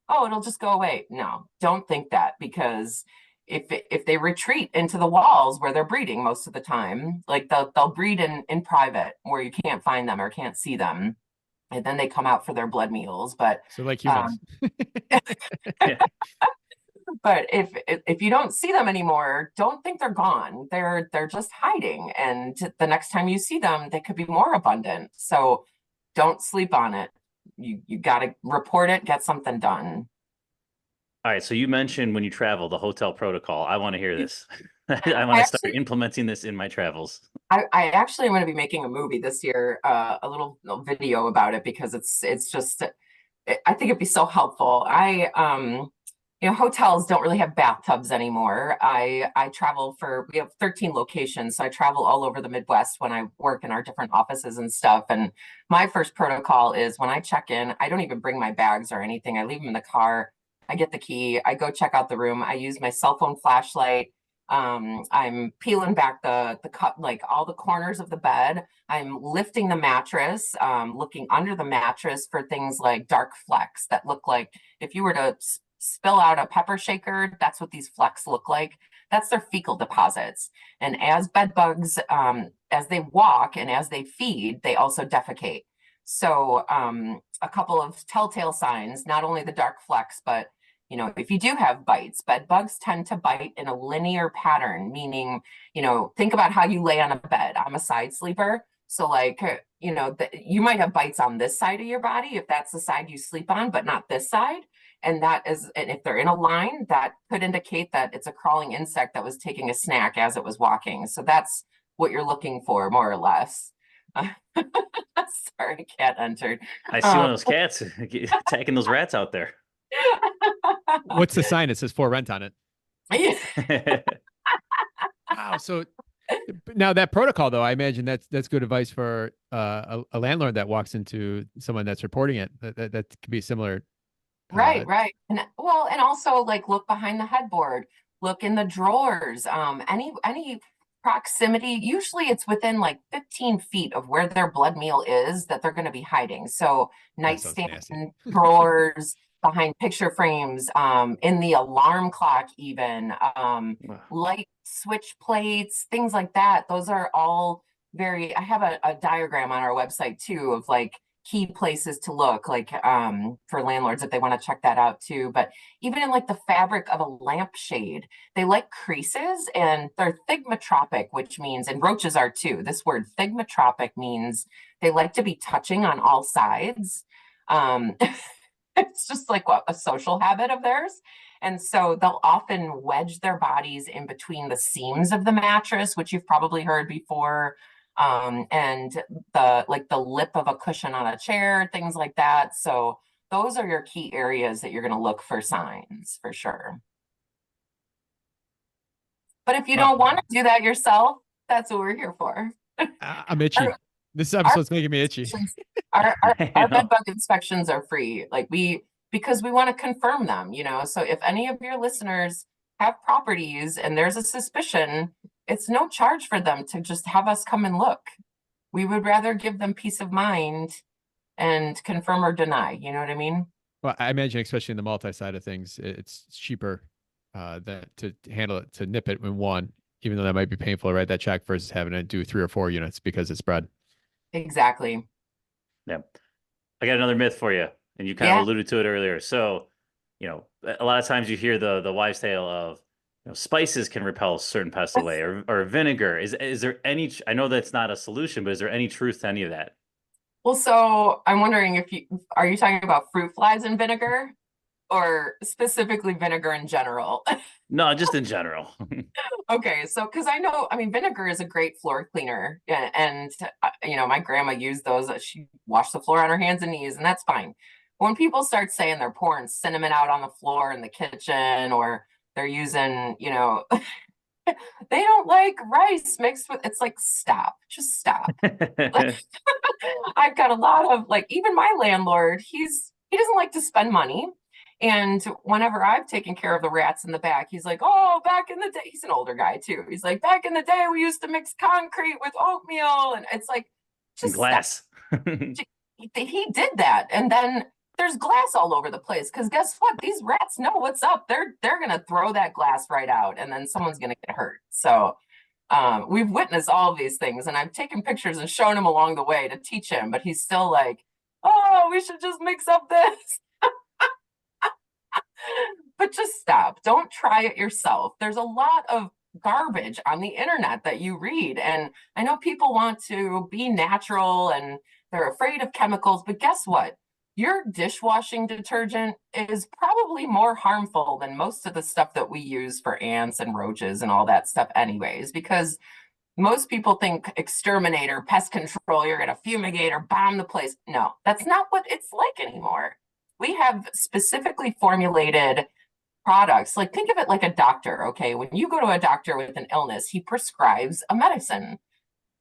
oh, it'll just go away. No, don't think that, because if they retreat into the walls where they're breeding most of the time, like they'll breed in private where you can't find them or can't see them, and then they come out for their blood meals. But
So like humans.
Yeah.
but if you don't see them anymore, don't think they're gone. They're just hiding, and the next time you see them, they could be more abundant. So don't sleep on it. You got to report it, get something done.
All right. So you mentioned when you travel, the hotel protocol. I want to hear this. I want
I
to start
actually
implementing this in my travels.
I actually am going to be making a movie this year, a little video about it, because it's just I think it'd be so helpful. Hotels don't really have bathtubs anymore. I travel we have 13 locations, so I travel all over the Midwest when I work in our different offices and stuff. And my first protocol is when I check in, I don't even bring my bags or anything. I leave them in the car. I get the key. I go check out the room. I use my cell phone flashlight. I'm peeling back the cut, like all the corners of the bed. I'm lifting the mattress, looking under the mattress for things like dark flecks that look like if you were to spill out a pepper shaker, that's what these flecks look like. That's their fecal deposits. And as bed bugs, as they walk and as they feed, they also defecate. So a couple of telltale signs, not only the dark flecks, but You know, if you do have bites, bed bugs tend to bite in a linear pattern, meaning, you know, think about how you lay on a bed. I'm a side sleeper. So like, you know, you might have bites on this side of your body if that's the side you sleep on, but not this side. And that is, and if they're in a line, that could indicate that it's a crawling insect that was taking a snack as it was walking. So that's what you're looking for, more or less. Sorry, cat entered.
I see one of those cats attacking those rats out there.
What's the sign? It says for rent on it.
Yeah.
Wow. So now that protocol, though, I imagine that's good advice for a landlord that walks into someone that's reporting it. That could be similar.
Right, right. And well, and also like look behind the headboard, look in the drawers, any proximity, usually it's within like 15 feet of where their blood meal is that they're going to be hiding. So
That sounds
nightstand
nasty.
drawers, behind picture frames, in the alarm clock, even light switch plates, things like that. Those are all very, I have a diagram on our website too of like key places to look, like for landlords if they want to check that out too. But even in like the fabric of a lampshade, they like creases, and they're thigmotropic, which means, and roaches are too. This word thigmotropic means they like to be touching on all sides. It's just like a social habit of theirs. And so they'll often wedge their bodies in between the seams of the mattress, which you've probably heard before, and the lip of a cushion on a chair, things like that. So those are your key areas that you're going to look for signs for sure. But if you don't want to do that yourself, that's what we're here for.
I'm itchy. This
Our
episode's making me itchy.
our bed bug inspections are free. Like because we want to confirm them, you know. So if any of your listeners have properties and there's a suspicion, it's no charge for them to just have us come and look. We would rather give them peace of mind and confirm or deny. You know what I mean?
Well, I imagine, especially in the multi side of things, it's cheaper than to handle it, to nip it in one, even though that might be painful to write that check versus having to do 3 or 4 units because it's spread.
Exactly.
Yeah. I got another myth for you, and you kind of alluded to it earlier. So, you know, a lot of times you hear the wives' tale of, you know, spices can repel certain pests away, or vinegar. Is there any? I know that's not a solution, but is there any truth to any of that?
Well, so I'm wondering if you are you talking about fruit flies and vinegar, or specifically vinegar in general?
No, just in general.
Okay, so because I know, I mean, vinegar is a great floor cleaner, and you know, my grandma used those. She washed the floor on her hands and knees, and that's fine. When people start saying they're pouring cinnamon out on the floor in the kitchen, or they're using, you know, they don't like rice mixed with, it's like, stop, just stop. I've got a lot of like, even my landlord, he doesn't like to spend money. And whenever I've taken care of the rats in the back, he's like, oh, back in the day, he's an older guy too. He's like, back in the day, we used to mix concrete with oatmeal. And it's like,
And
just
glass.
he did that. And then there's glass all over the place. Cause guess what? These rats know what's up. They're gonna throw that glass right out, and then someone's gonna get hurt. So we've witnessed all of these things, and I've taken pictures and shown him along the way to teach him, but he's still like, oh, we should just mix up this. But just stop. Don't try it yourself. There's a lot of garbage on the internet that you read. And I know people want to be natural and they're afraid of chemicals, but guess what? Your dishwashing detergent is probably more harmful than most of the stuff that we use for ants and roaches and all that stuff, anyways, because most people think exterminator, pest control, you're going to fumigate or bomb the place. No, that's not what it's like anymore. We have specifically formulated products. Like, think of it like a doctor, okay? When you go to a doctor with an illness, he prescribes a medicine.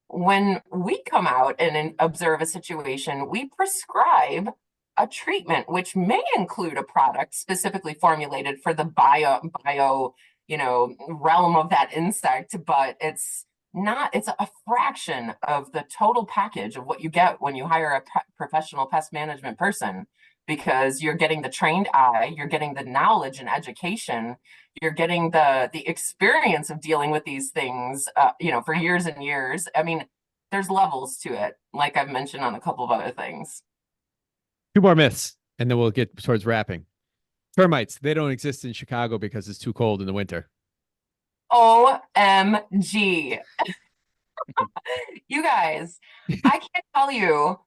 When we come out and observe a situation, we prescribe a treatment, which may include a product specifically formulated for the bio, you know, realm of that insect, but it's not, it's a fraction of the total package of what you get when you hire a professional pest management person, because you're getting the trained eye, you're getting the knowledge and education, you're getting the experience of dealing with these things, you know, for years and years. I mean, there's levels to it, like I've mentioned on a couple of other things.
2 more myths, and then we'll get towards wrapping. Termites, they don't exist in Chicago because it's too cold in the winter.
OMG. You guys, I can't tell you,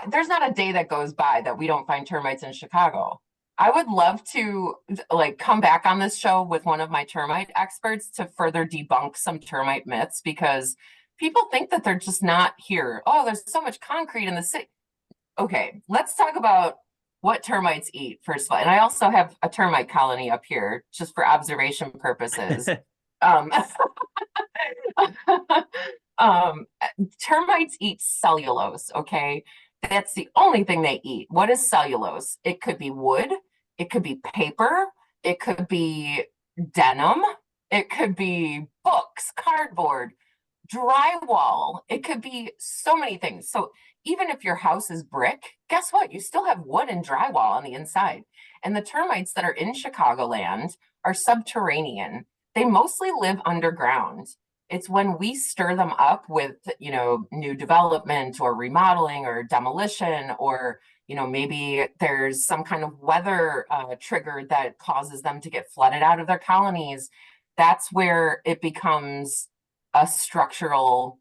there's not a day that goes by that we don't find termites in Chicago. I would love to like come back on this show with one of my termite experts to further debunk some termite myths because people think that they're just not here. Oh, there's so much concrete in the city. Okay, let's talk about what termites eat first of all. And I also have a termite colony up here just for observation purposes. Um, um, termites eat cellulose, okay? That's the only thing they eat. What is cellulose? It could be wood, it could be paper, it could be denim, it could be books, cardboard, drywall. It could be so many things. So even if your house is brick, guess what? You still have wood and drywall on the inside. And the termites that are in Chicagoland are subterranean. They mostly live underground. It's when we stir them up with, new development or remodeling or demolition, or, maybe there's some kind of weather trigger that causes them to get flooded out of their colonies. That's where it becomes a structural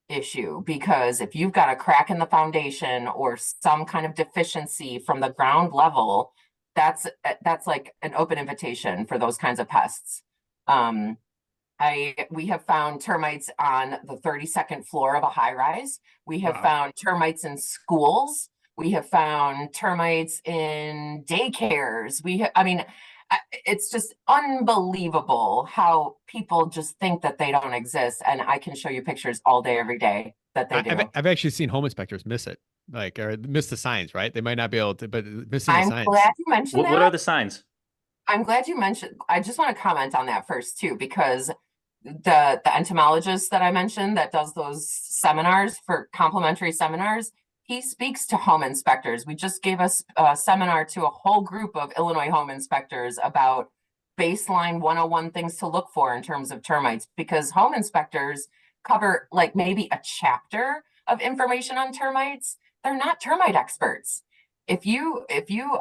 issue, because if you've got a crack in the foundation or some kind of deficiency from the ground level, that's like an open invitation for those kinds of pests. We have found termites on the 32nd floor of a high rise. We have found termites in schools. We have found termites in daycares. It's just unbelievable how people just think that they don't exist. And I can show you pictures all day, every day that they do.
I've actually seen home inspectors miss it, like, or miss the signs, right? They might not be able to, but missing the
I'm
signs.
glad you mentioned that.
What are the signs?
I'm glad you mentioned. I just want to comment on that first too, because the entomologist that I mentioned that does those seminars for complimentary seminars, he speaks to home inspectors. We just gave a seminar to a whole group of Illinois home inspectors about baseline 101 things to look for in terms of termites, because home inspectors cover like maybe a chapter of information on termites. They're not termite experts. If you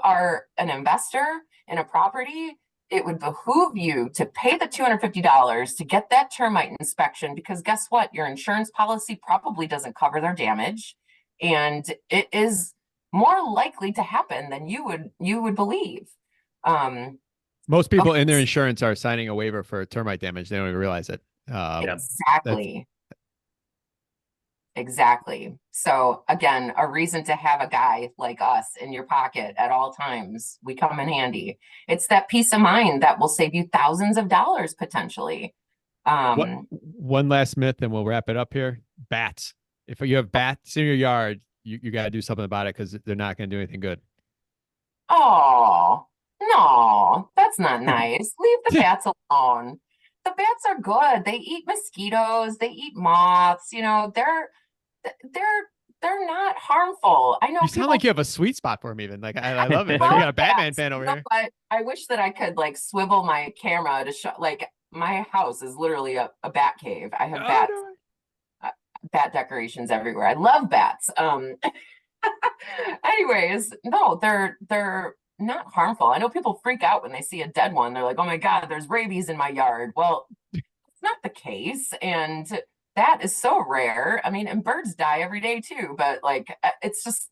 are an investor in a property, it would behoove you to pay the $250 to get that termite inspection, because guess what? Your insurance policy probably doesn't cover their damage, and it is more likely to happen than you would believe.
Most people in their insurance are signing a waiver for termite damage. They don't even realize it.
Exactly. Exactly. So again, a reason to have a guy like us in your pocket at all times. We come in handy. It's that peace of mind that will save you thousands of dollars potentially.
One last myth, and we'll wrap it up here. Bats. If you have bats in your yard, you got to do something about it, because they're not going to do anything good.
Oh, no, that's not nice. Leave the bats alone. The bats are good. They eat mosquitoes, they eat moths, they're not harmful. I know
You sound like you have a sweet spot for them, even. Like, I love it. Like, we got a Batman fan over here.
But I wish that I could like swivel my camera to show, like, my house is literally a bat cave. I have bats, bat decorations everywhere. I love bats. Anyways, no, they're not harmful. I know people freak out when they see a dead one. They're like, oh my God, there's rabies in my yard. Well, it's not the case. And that is so rare. I mean, and birds die every day too, but like, it's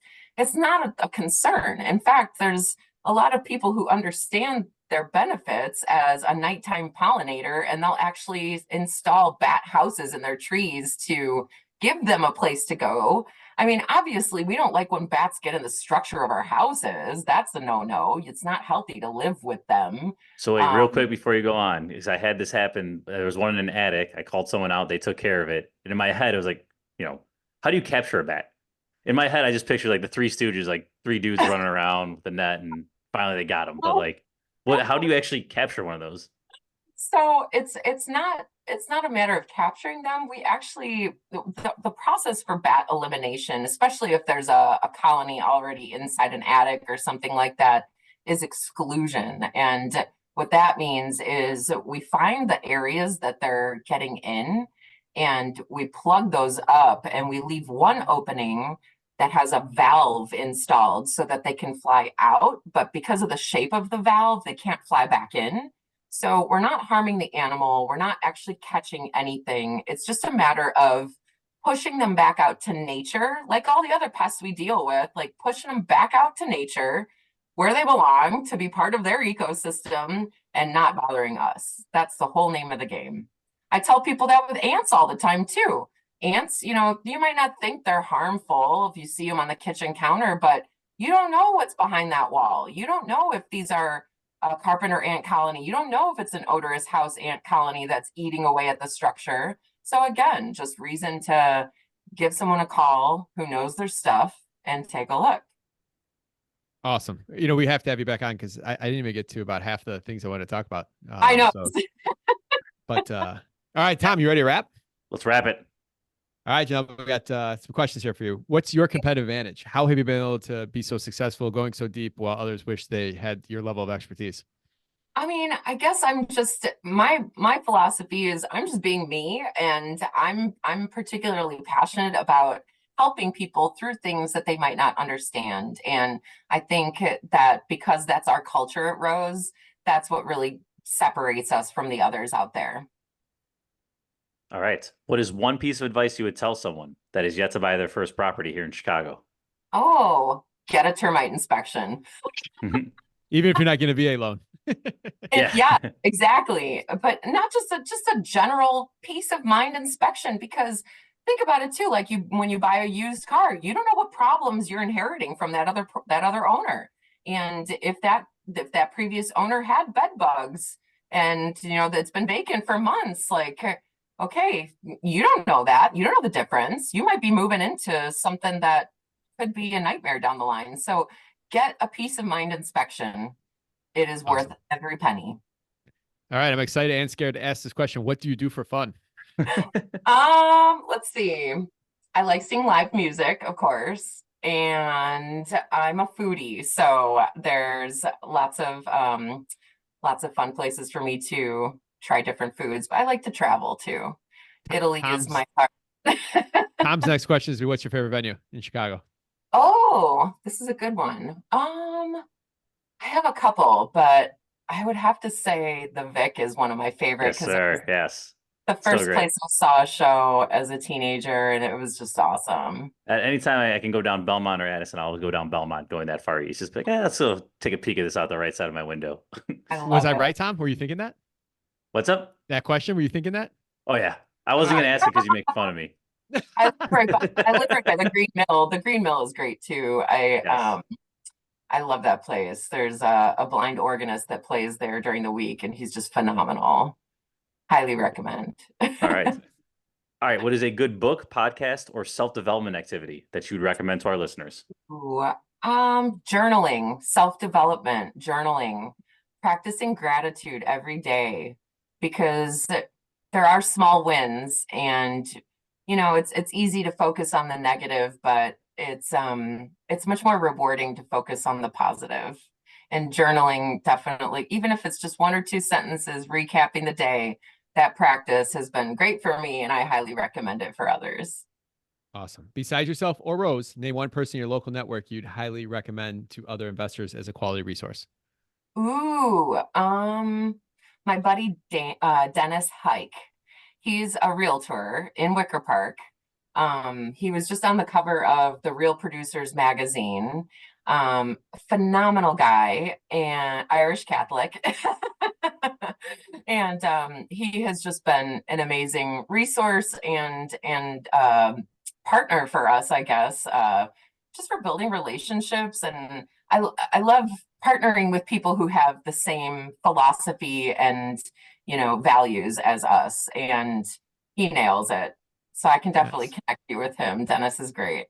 not a concern. In fact, there's a lot of people who understand their benefits as a nighttime pollinator, and they'll actually install bat houses in their trees to give them a place to go. I mean, obviously, we don't like when bats get in the structure of our houses. That's a no-no. It's not healthy to live with them.
So wait, real quick before you go on, because I had this happen. There was one in an attic. I called someone out. They took care of it. And in my head, it was like, how do you capture a bat? In my head, I just pictured like the Three Stooges, like three dudes running around with the net, and finally they got him. But like, how do you actually capture one of those?
So it's not a matter of capturing them. We actually, the process for bat elimination, especially if there's a colony already inside an attic or something like that, is exclusion. And what that means is we find the areas that they're getting in, and we plug those up, and we leave one opening that has a valve installed so that they can fly out, but because of the shape of the valve, they can't fly back in. So we're not harming the animal. We're not actually catching anything. It's just a matter of pushing them back out to nature, like all the other pests we deal with, like pushing them back out to nature where they belong to be part of their ecosystem and not bothering us. That's the whole name of the game. I tell people that with ants all the time too. Ants, you know, you might not think they're harmful if you see them on the kitchen counter, but you don't know what's behind that wall. You don't know if these are a carpenter ant colony. You don't know if it's an odorous house ant colony that's eating away at the structure. So again, just reason to give someone a call who knows their stuff and take a look.
Awesome. You know, we have to have you back on because I didn't even get to about half the things I want to talk about.
I know.
All right, Tom, you ready to wrap?
Let's wrap it.
All right, Janelle, we got some questions here for you. What's your competitive advantage? How have you been able to be so successful, going so deep, while others wish they had your level of expertise?
I mean, I guess I'm just my philosophy is I'm just being me, and I'm particularly passionate about helping people through things that they might not understand. And I think that because that's our culture at Rose, that's what really separates us from the others out there.
All right. What is one piece of advice you would tell someone that is yet to buy their first property here in Chicago?
Oh, get a termite inspection.
Even if you're not getting a VA loan.
Yeah, exactly. But not just a general peace of mind inspection, because think about it too, like when you buy a used car, you don't know what problems you're inheriting from that other owner. And if that previous owner had bed bugs and you know that's been vacant for months, like okay, you don't know that. You don't know the difference. You might be moving into something that could be a nightmare down the line. So get a peace of mind inspection. It is worth every penny.
All right, I'm excited and scared to ask this question. What do you do for fun?
Let's see. I like seeing live music, of course, and I'm a foodie, so there's lots of fun places for me to try different foods. But I like to travel too. Italy is my
Tom's next question is, what's your favorite venue in Chicago?
Oh, this is a good one. I have a couple, but I would have to say the Vic is one of my favorite
Yes, sir. Yes.
the first place I saw a show as a teenager, and it was just awesome.
At any time I can go down Belmont or Addison, I'll go down Belmont going that far east. Just like, let's go take a peek at this out the right side of my window.
Was I right, Tom? Were you thinking that?
What's up?
That question, were you thinking that?
Oh, yeah. I wasn't going to ask it because you make fun of me.
I live right by the Green Mill. The Green Mill is great too. I love that place. There's a blind organist that plays there during the week, and he's just phenomenal. Highly recommend.
All right. All right. What is a good book, podcast, or self-development activity that you'd recommend to our listeners?
Ooh, journaling, self-development, journaling, practicing gratitude every day, because there are small wins, and you know it's easy to focus on the negative, but it's much more rewarding to focus on the positive. And journaling, definitely, even if it's just one or two sentences recapping the day, that practice has been great for me, and I highly recommend it for others.
Awesome. Besides yourself or Rose, name one person in your local network you'd highly recommend to other investors as a quality resource.
Ooh, my buddy Dennis Hike. He's a realtor in Wicker Park. He was just on the cover of the Real Producers magazine. Phenomenal guy and Irish Catholic. And he has just been an amazing resource and partner for us, I guess, just for building relationships. And I love partnering with people who have the same philosophy and values as us, and he nails it. So I can definitely connect you with him. Dennis is great.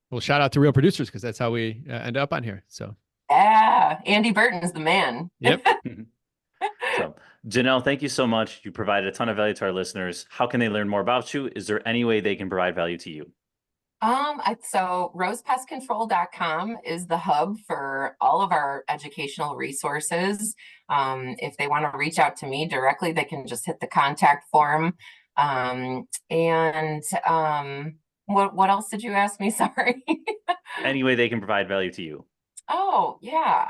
Well, shout out to Real Producers, because that's how we end up on here. So
yeah, Andy Burton's the man.
Yep.
So, Janelle, thank you so much. You provided a ton of value to our listeners. How can they learn more about you? Is there any way they can provide value to you?
So rosepestcontrol.com is the hub for all of our educational resources. If they want to reach out to me directly, they can just hit the contact form. What else did you ask me? Sorry.
any way they can provide value to you.
Oh, yeah.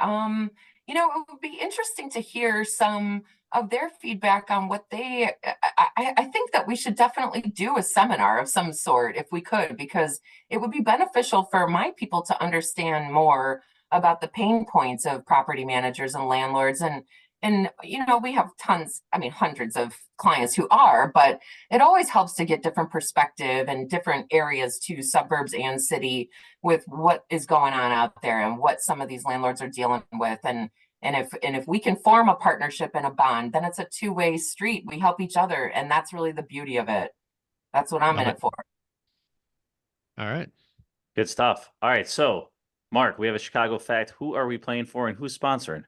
It would be interesting to hear some of their feedback on what I think that we should definitely do a seminar of some sort if we could, because it would be beneficial for my people to understand more about the pain points of property managers and landlords. And we have tons, I mean, hundreds of clients who are, but it always helps to get different perspective and different areas to suburbs and city with what is going on out there and what some of these landlords are dealing with. And if we can form a partnership and a bond, then it's a two-way street. We help each other, and that's really the beauty of it. That's what I'm
Love
in
it.
it for.
All right.
Good stuff. All right. So, Mark, we have a Chicago fact. Who are we playing for and who's sponsoring?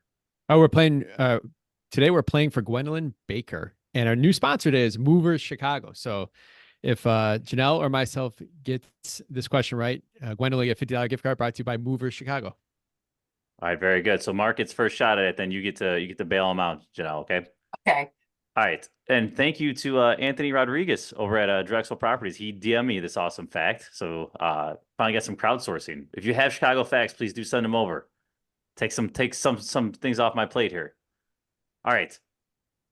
Oh, we're playing today. We're playing for Gwendolyn Baker, and our new sponsor today is Movers Chicago. So, if Janelle or myself gets this question right, Gwendolyn get $50 gift card brought to you by Movers Chicago.
All right, very good. So Mark gets first shot at it, then you get to bail him out, Janelle. Okay.
Okay.
All right, and thank you to Anthony Rodriguez over at Drexel Properties. He DM'd me this awesome fact. So finally got some crowdsourcing. If you have Chicago facts, please do send them over. Take some things off my plate here. All right.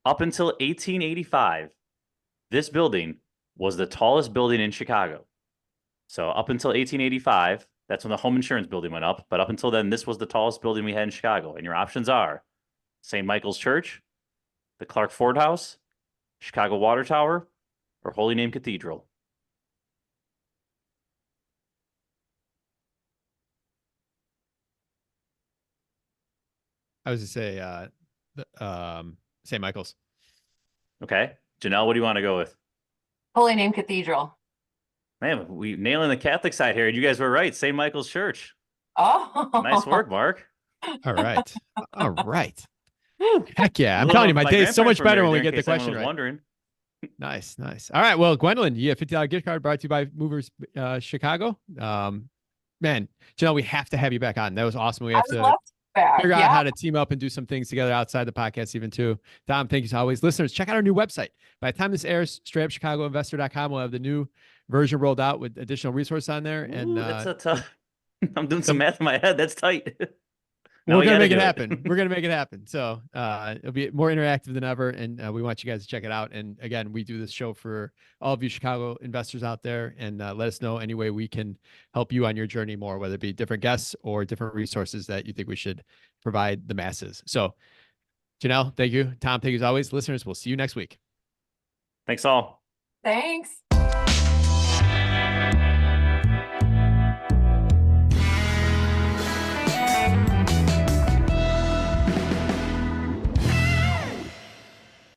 Up until 1885, this building was the tallest building in Chicago. So up until 1885, that's when the home insurance building went up. But up until then, this was the tallest building we had in Chicago. And your options are St. Michael's Church, the Clark Ford House, Chicago Water Tower, or Holy Name Cathedral.
I was to say St. Michael's.
Okay. Janelle, what do you want to go with?
Holy Name Cathedral.
Man, we nailing the Catholic side here. And you guys were right. St. Michael's Church.
Oh,
Nice work, Mark.
All right. All right. Heck yeah. I'm telling you, my
My
day is so
grandparents
much
were
better
married
when we
there,
get
in
the
case anyone
question
was
right.
wondering.
Nice, nice. All right. Well, Gwendolyn, you have $50 gift card brought to you by Movers Chicago. Man, Janelle, we have to have you back on. That was awesome. We
I
have
would
to
love to be back.
figure out
Yeah.
how to team up and do some things together outside the podcast even too. Tom, thank you as always. Listeners, check out our new website. By the time this airs, straightupchicagoinvestor.com will have the new version rolled out with additional resources on there. And
Ooh, that's a tough. I'm doing some math in my head. That's tight. Now
we're
we
gonna
gotta
make it
do
happen. We're gonna make it happen. So it'll be more interactive than ever, and we want you guys to check it out. And again, we do this show for all of you Chicago investors out there, and let us know any way we can help you on your journey more, whether it be different guests or different resources that you think we should provide the masses. So, Janelle, thank you. Tom, thank you as always. Listeners, we'll see you next week.
Thanks all.
Thanks.